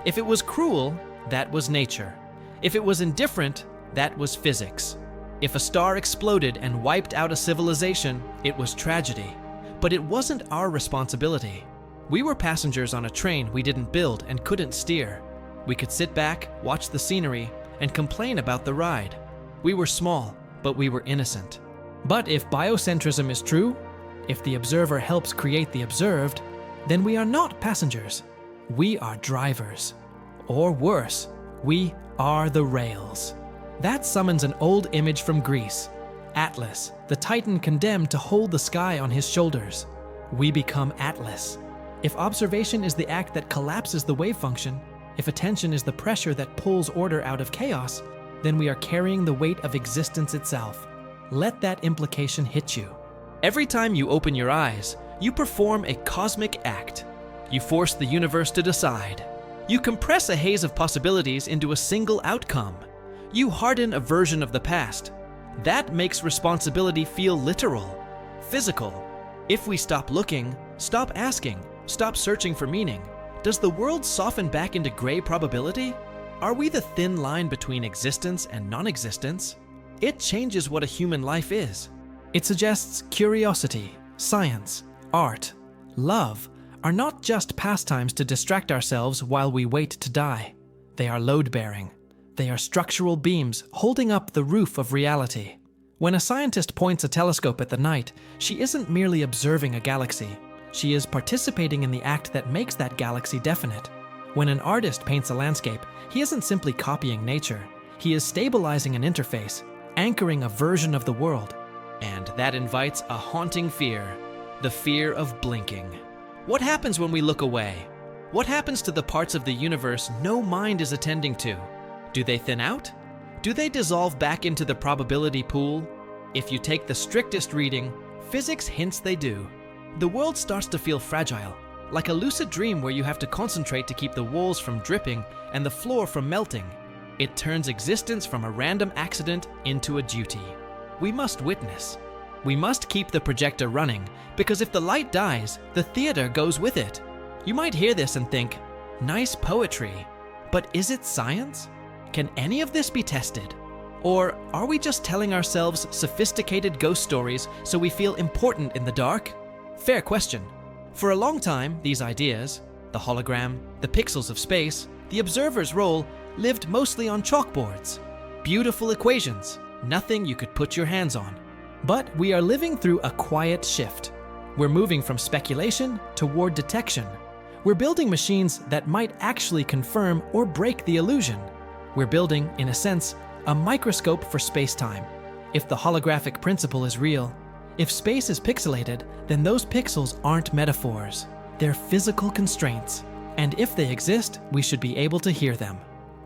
If it was cruel, that was nature. If it was indifferent, that was physics. If a star exploded and wiped out a civilization, it was tragedy. But it wasn't our responsibility. We were passengers on a train we didn't build and couldn't steer. We could sit back, watch the scenery, and complain about the ride. We were small, but we were innocent. But if biocentrism is true, if the observer helps create the observed, then we are not passengers. We are drivers. Or worse, we are the rails. That summons an old image from Greece. Atlas, the titan condemned to hold the sky on his shoulders. We become Atlas. If observation is the act that collapses the wave function, if attention is the pressure that pulls order out of chaos, then we are carrying the weight of existence itself. Let that implication hit you. Every time you open your eyes, you perform a cosmic act. You force the universe to decide. You compress a haze of possibilities into a single outcome. You harden a version of the past. That makes responsibility feel literal, physical. If we stop looking, stop asking, stop searching for meaning, does the world soften back into gray probability? Are we the thin line between existence and non-existence? It changes what a human life is. It suggests curiosity, science, art, love are not just pastimes to distract ourselves while we wait to die. They are load-bearing. They are structural beams holding up the roof of reality. When a scientist points a telescope at the night, she isn't merely observing a galaxy. She is participating in the act that makes that galaxy definite. When an artist paints a landscape, he isn't simply copying nature. He is stabilizing an interface, anchoring a version of the world. And that invites a haunting fear, the fear of blinking. What happens when we look away? What happens to the parts of the universe no mind is attending to? Do they thin out? Do they dissolve back into the probability pool? If you take the strictest reading, physics hints they do. The world starts to feel fragile, like a lucid dream where you have to concentrate to keep the walls from dripping and the floor from melting. It turns existence from a random accident into a duty. We must witness. We must keep the projector running, because if the light dies, the theater goes with it. You might hear this and think, nice poetry, but is it science? Can any of this be tested? Or are we just telling ourselves sophisticated ghost stories so we feel important in the dark? Fair question. For a long time, these ideas, the hologram, the pixels of space, the observer's role, lived mostly on chalkboards. Beautiful equations, nothing you could put your hands on. But we are living through a quiet shift. We're moving from speculation toward detection. We're building machines that might actually confirm or break the illusion. We're building, in a sense, a microscope for space-time. If the holographic principle is real, if space is pixelated, then those pixels aren't metaphors. They're physical constraints. And if they exist, we should be able to hear them.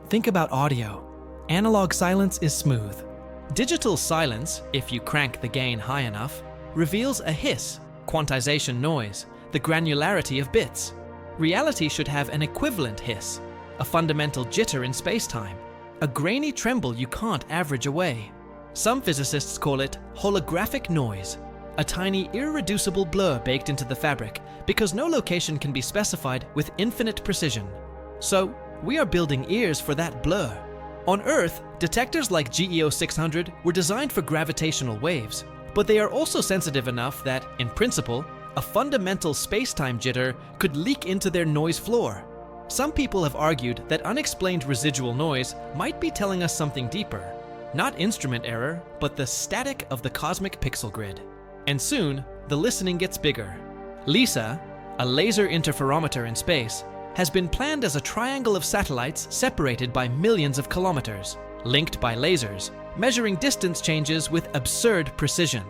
Think about audio. Analog silence is smooth. Digital silence, if you crank the gain high enough, reveals a hiss, quantization noise, the granularity of bits. Reality should have an equivalent hiss, a fundamental jitter in space-time, a grainy tremble you can't average away. Some physicists call it holographic noise, a tiny irreducible blur baked into the fabric because no location can be specified with infinite precision. So, we are building ears for that blur. On Earth, detectors like GEO 600 were designed for gravitational waves, but they are also sensitive enough that, in principle, a fundamental space-time jitter could leak into their noise floor. Some people have argued that unexplained residual noise might be telling us something deeper. Not instrument error, but the static of the cosmic pixel grid. And soon, the listening gets bigger. LISA, a laser interferometer in space, has been planned as a triangle of satellites separated by millions of kilometers, linked by lasers, measuring distance changes with absurd precision.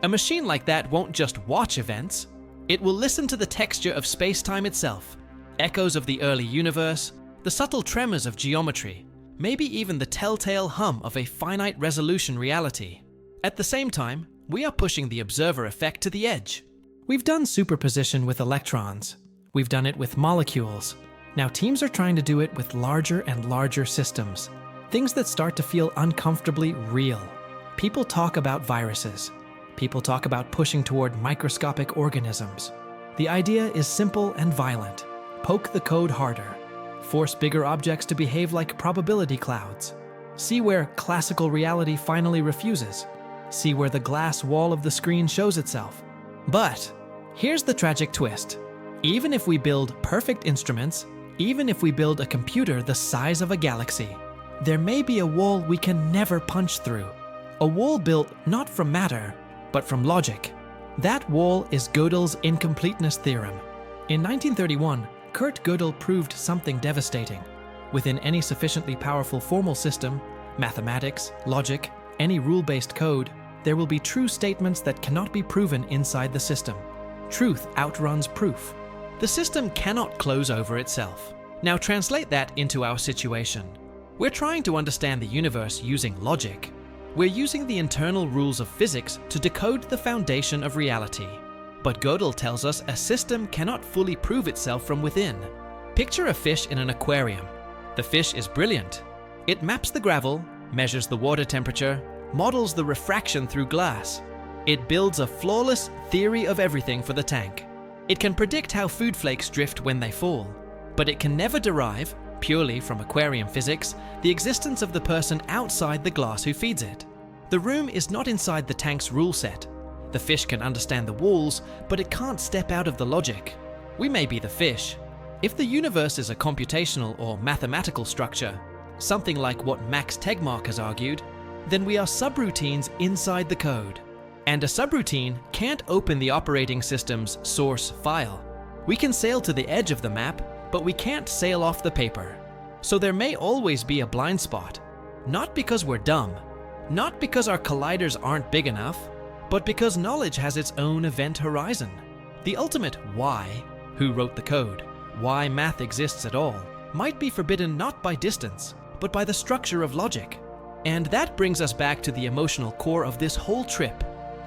A machine like that won't just watch events, it will listen to the texture of space-time itself, echoes of the early universe, the subtle tremors of geometry, maybe even the telltale hum of a finite resolution reality. At the same time, we are pushing the observer effect to the edge. We've done superposition with electrons. We've done it with molecules. Now teams are trying to do it with larger and larger systems. Things that start to feel uncomfortably real. People talk about viruses. People talk about pushing toward microscopic organisms. The idea is simple and violent. Poke the code harder. Force bigger objects to behave like probability clouds. See where classical reality finally refuses. See where the glass wall of the screen shows itself. But here's the tragic twist. Even if we build perfect instruments, even if we build a computer the size of a galaxy, there may be a wall we can never punch through. A wall built not from matter, but from logic. That wall is Gödel's incompleteness theorem. In 1931, Kurt Gödel proved something devastating. Within any sufficiently powerful formal system, mathematics, logic, any rule-based code, there will be true statements that cannot be proven inside the system. Truth outruns proof. The system cannot close over itself. Now translate that into our situation. We're trying to understand the universe using logic. We're using the internal rules of physics to decode the foundation of reality. But Gödel tells us a system cannot fully prove itself from within. Picture a fish in an aquarium. The fish is brilliant. It maps the gravel, measures the water temperature, models the refraction through glass. It builds a flawless theory of everything for the tank. It can predict how food flakes drift when they fall, but it can never derive, purely from aquarium physics, the existence of the person outside the glass who feeds it. The room is not inside the tank's rule set. The fish can understand the walls, but it can't step out of the logic. We may be the fish. If the universe is a computational or mathematical structure, something like what Max Tegmark has argued, then we are subroutines inside the code. And a subroutine can't open the operating system's source file. We can sail to the edge of the map, but we can't sail off the paper. So there may always be a blind spot. Not because we're dumb, not because our colliders aren't big enough, but because knowledge has its own event horizon. The ultimate why, who wrote the code, why math exists at all, might be forbidden not by distance, but by the structure of logic. And that brings us back to the emotional core of this whole trip.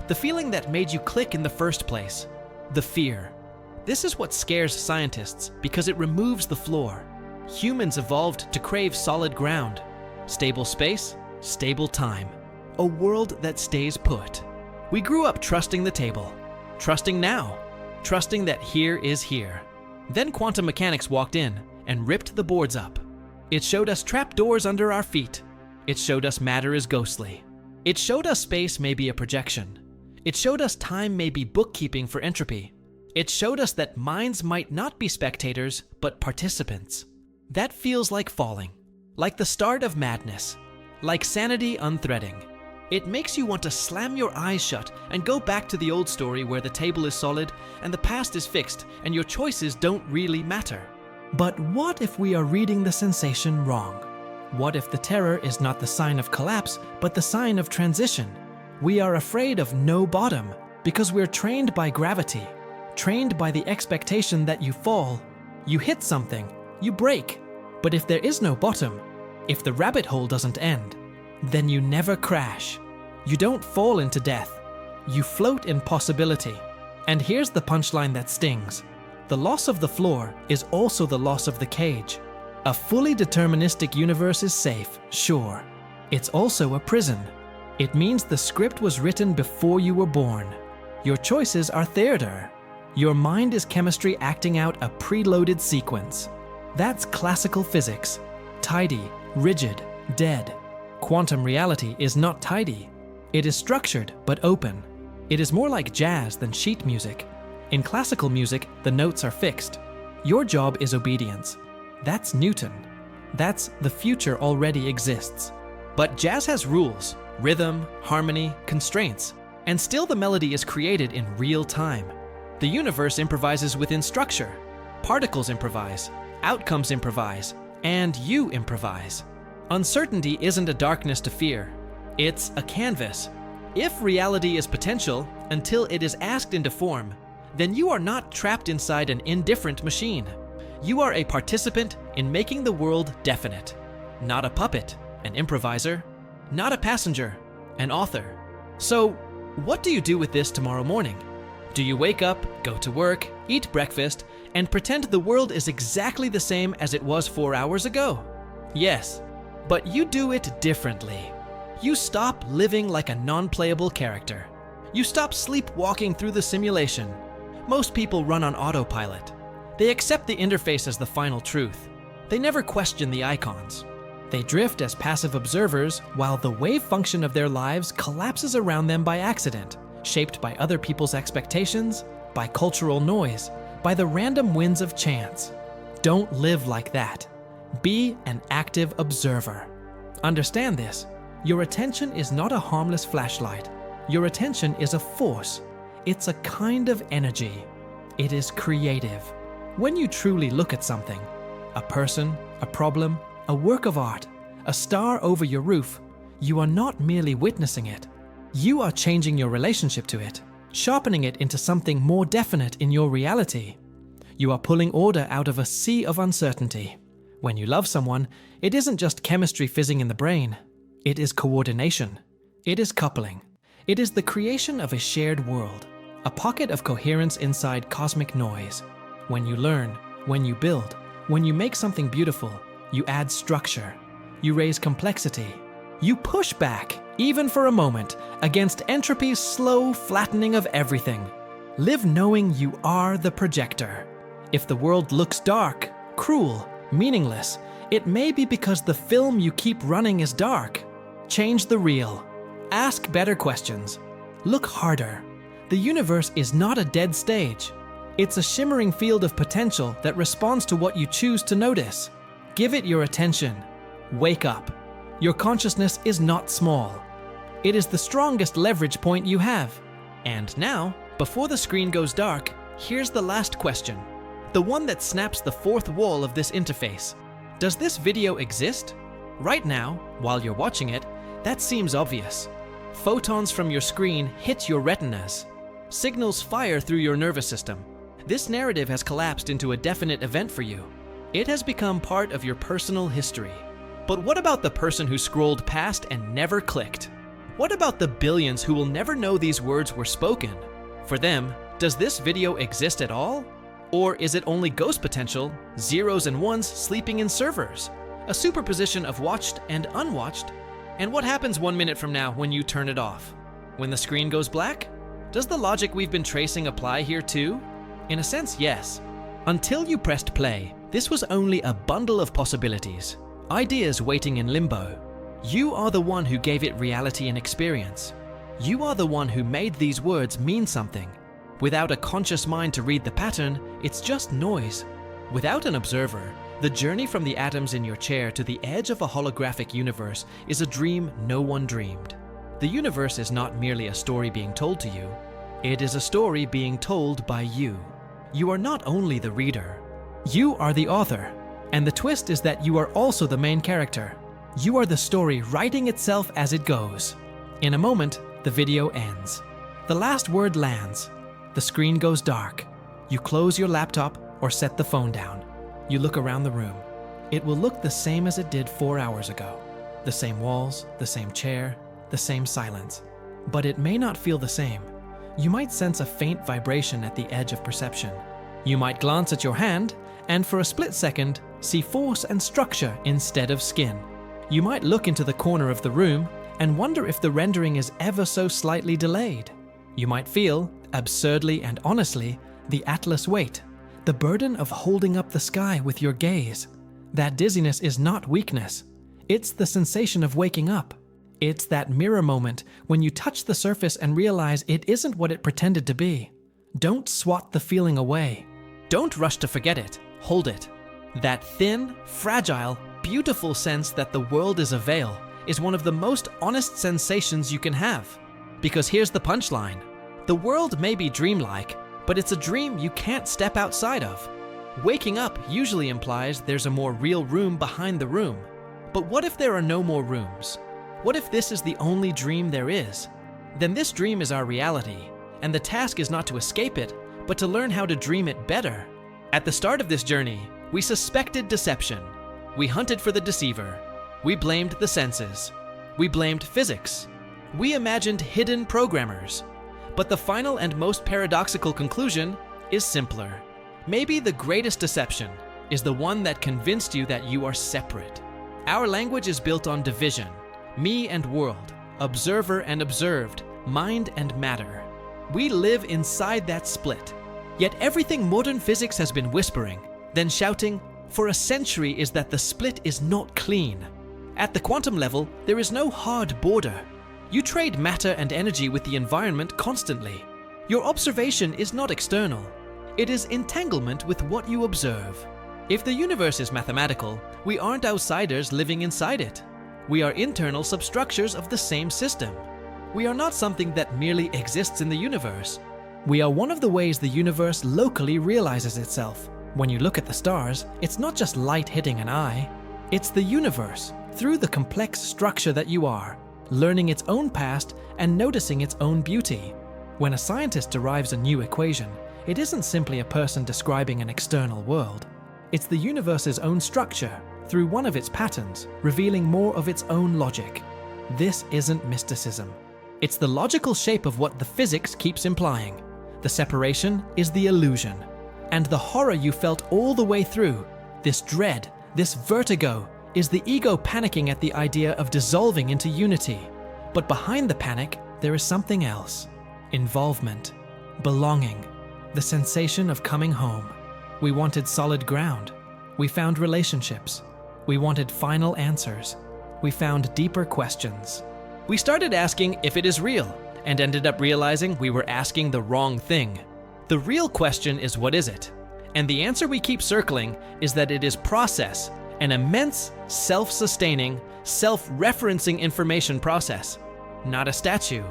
The feeling that made you click in the first place. The fear. This is what scares scientists because it removes the floor. Humans evolved to crave solid ground. Stable space, stable time. A world that stays put. We grew up trusting the table. Trusting now. Trusting that here is here. Then quantum mechanics walked in and ripped the boards up. It showed us trapdoors under our feet. It showed us matter is ghostly. It showed us space may be a projection. It showed us time may be bookkeeping for entropy. It showed us that minds might not be spectators, but participants. That feels like falling, like the start of madness, like sanity unthreading. It makes you want to slam your eyes shut and go back to the old story where the table is solid and the past is fixed and your choices don't really matter. But what if we are reading the sensation wrong? What if the terror is not the sign of collapse, but the sign of transition? We are afraid of no bottom because we're trained by gravity, trained by the expectation that you fall, you hit something, you break. But if there is no bottom, if the rabbit hole doesn't end, then you never crash. You don't fall into death. You float in possibility. And here's the punchline that stings. The loss of the floor is also the loss of the cage. A fully deterministic universe is safe, sure. It's also a prison. It means the script was written before you were born. Your choices are theater. Your mind is chemistry acting out a preloaded sequence. That's classical physics. Tidy, rigid, dead. Quantum reality is not tidy. It is structured but open. It is more like jazz than sheet music. In classical music, the notes are fixed. Your job is obedience. That's Newton. That's the future already exists. But jazz has rules, rhythm, harmony, constraints. And still the melody is created in real time. The universe improvises within structure. Particles improvise, outcomes improvise, and you improvise. Uncertainty isn't a darkness to fear. It's a canvas. If reality is potential until it is asked into form, then you are not trapped inside an indifferent machine. You are a participant in making the world definite. Not a puppet, an improviser. Not a passenger, an author. So, what do you do with this tomorrow morning? Do you wake up, go to work, eat breakfast, and pretend the world is exactly the same as it was 4 hours ago? Yes, but you do it differently. You stop living like a non-playable character. You stop sleepwalking through the simulation. Most people run on autopilot. They accept the interface as the final truth. They never question the icons. They drift as passive observers while the wave function of their lives collapses around them by accident, shaped by other people's expectations, by cultural noise, by the random winds of chance. Don't live like that. Be an active observer. Understand this. Your attention is not a harmless flashlight. Your attention is a force. It's a kind of energy. It is creative. When you truly look at something, a person, a problem, a work of art, a star over your roof, you are not merely witnessing it. You are changing your relationship to it, sharpening it into something more definite in your reality. You are pulling order out of a sea of uncertainty. When you love someone, it isn't just chemistry fizzing in the brain. It is coordination. It is coupling. It is the creation of a shared world, a pocket of coherence inside cosmic noise. When you learn, when you build, when you make something beautiful, you add structure. You raise complexity. You push back, even for a moment, against entropy's slow flattening of everything. Live knowing you are the projector. If the world looks dark, cruel, meaningless, it may be because the film you keep running is dark. Change the reel. Ask better questions. Look harder. The universe is not a dead stage. It's a shimmering field of potential that responds to what you choose to notice. Give it your attention. Wake up. Your consciousness is not small. It is the strongest leverage point you have. And now, before the screen goes dark, here's the last question. The one that snaps the fourth wall of this interface. Does this video exist? Right now, while you're watching it, that seems obvious. Photons from your screen hit your retinas. Signals fire through your nervous system. This narrative has collapsed into a definite event for you. It has become part of your personal history. But what about the person who scrolled past and never clicked? What about the billions who will never know these words were spoken? For them, does this video exist at all? Or is it only ghost potential, zeros and ones sleeping in servers? A superposition of watched and unwatched? And what happens 1 minute from now when you turn it off? When the screen goes black? Does the logic we've been tracing apply here too? In a sense, yes. Until you pressed play, this was only a bundle of possibilities, ideas waiting in limbo. You are the one who gave it reality and experience. You are the one who made these words mean something. Without a conscious mind to read the pattern, it's just noise. Without an observer, the journey from the atoms in your chair to the edge of a holographic universe is a dream no one dreamed. The universe is not merely a story being told to you. It is a story being told by you. You are not only the reader. You are the author. And the twist is that you are also the main character. You are the story writing itself as it goes. In a moment, the video ends. The last word lands. The screen goes dark. You close your laptop or set the phone down. You look around the room. It will look the same as it did 4 hours ago. The same walls, the same chair, the same silence. But it may not feel the same. You might sense a faint vibration at the edge of perception. You might glance at your hand and for a split second see force and structure instead of skin. You might look into the corner of the room and wonder if the rendering is ever so slightly delayed. You might feel, absurdly and honestly, the Atlas weight, the burden of holding up the sky with your gaze. That dizziness is not weakness. It's the sensation of waking up. It's that mirror moment when you touch the surface and realize it isn't what it pretended to be. Don't swat the feeling away. Don't rush to forget it. Hold it. That thin, fragile, beautiful sense that the world is a veil is one of the most honest sensations you can have. Because here's the punchline. The world may be dreamlike, but it's a dream you can't step outside of. Waking up usually implies there's a more real room behind the room. But what if there are no more rooms? What if this is the only dream there is? Then this dream is our reality, and the task is not to escape it, but to learn how to dream it better. At the start of this journey, we suspected deception. We hunted for the deceiver. We blamed the senses. We blamed physics. We imagined hidden programmers. But the final and most paradoxical conclusion is simpler. Maybe the greatest deception is the one that convinced you that you are separate. Our language is built on division, me and world, observer and observed, mind and matter. We live inside that split. Yet everything modern physics has been whispering, then shouting, for a century is that the split is not clean. At the quantum level, there is no hard border. You trade matter and energy with the environment constantly. Your observation is not external. It is entanglement with what you observe. If the universe is mathematical, we aren't outsiders living inside it. We are internal substructures of the same system. We are not something that merely exists in the universe. We are one of the ways the universe locally realizes itself. When you look at the stars, it's not just light hitting an eye. It's the universe, through the complex structure that you are, learning its own past and noticing its own beauty. When a scientist derives a new equation, it isn't simply a person describing an external world. It's the universe's own structure, through one of its patterns, revealing more of its own logic. This isn't mysticism. It's the logical shape of what the physics keeps implying. The separation is the illusion. And the horror you felt all the way through, this dread, this vertigo, is the ego panicking at the idea of dissolving into unity. But behind the panic, there is something else. Involvement, belonging, the sensation of coming home. We wanted solid ground. We found relationships. We wanted final answers. We found deeper questions. We started asking if it is real, and ended up realizing we were asking the wrong thing. The real question is, what is it? And the answer we keep circling is that it is process, an immense, self-sustaining, self-referencing information process. Not a statue,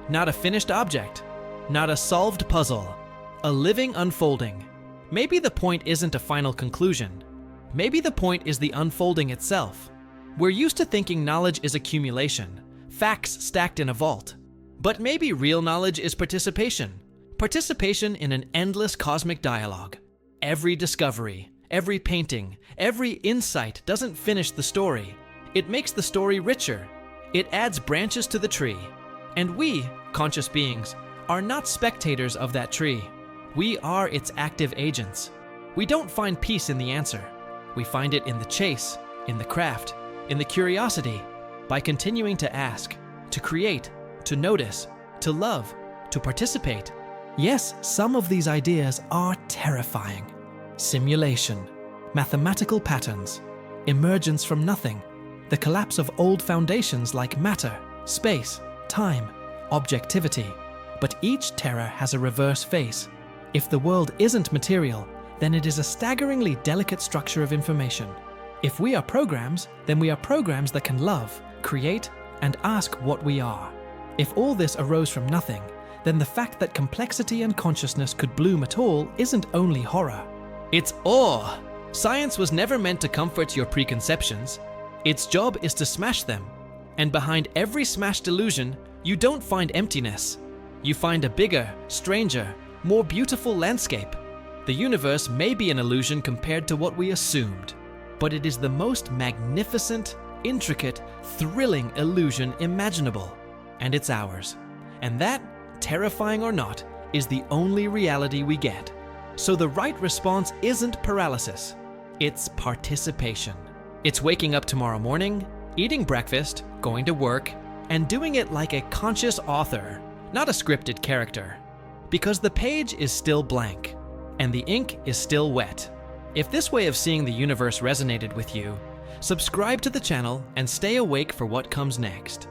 not a finished object, not a solved puzzle, a living unfolding. Maybe the point isn't a final conclusion. Maybe the point is the unfolding itself. We're used to thinking knowledge is accumulation, facts stacked in a vault. But maybe real knowledge is participation. Participation in an endless cosmic dialogue. Every discovery, every painting, every insight doesn't finish the story. It makes the story richer. It adds branches to the tree. And we, conscious beings, are not spectators of that tree. We are its active agents. We don't find peace in the answer. We find it in the chase, in the craft, in the curiosity, by continuing to ask, to create, to notice, to love, to participate. Yes, some of these ideas are terrifying. Simulation, mathematical patterns, emergence from nothing, the collapse of old foundations like matter, space, time, objectivity. But each terror has a reverse face. If the world isn't material, then it is a staggeringly delicate structure of information. If we are programs, then we are programs that can love, create, and ask what we are. If all this arose from nothing, then the fact that complexity and consciousness could bloom at all isn't only horror. It's awe. Science was never meant to comfort your preconceptions. Its job is to smash them. And behind every smashed illusion, you don't find emptiness. You find a bigger, stranger, more beautiful landscape. The universe may be an illusion compared to what we assumed, but it is the most magnificent, intricate, thrilling illusion imaginable. And it's ours. And that, terrifying or not, is the only reality we get. So the right response isn't paralysis. It's participation. It's waking up tomorrow morning, eating breakfast, going to work, and doing it like a conscious author, not a scripted character. Because the page is still blank, and the ink is still wet. If this way of seeing the universe resonated with you, subscribe to the channel and stay awake for what comes next.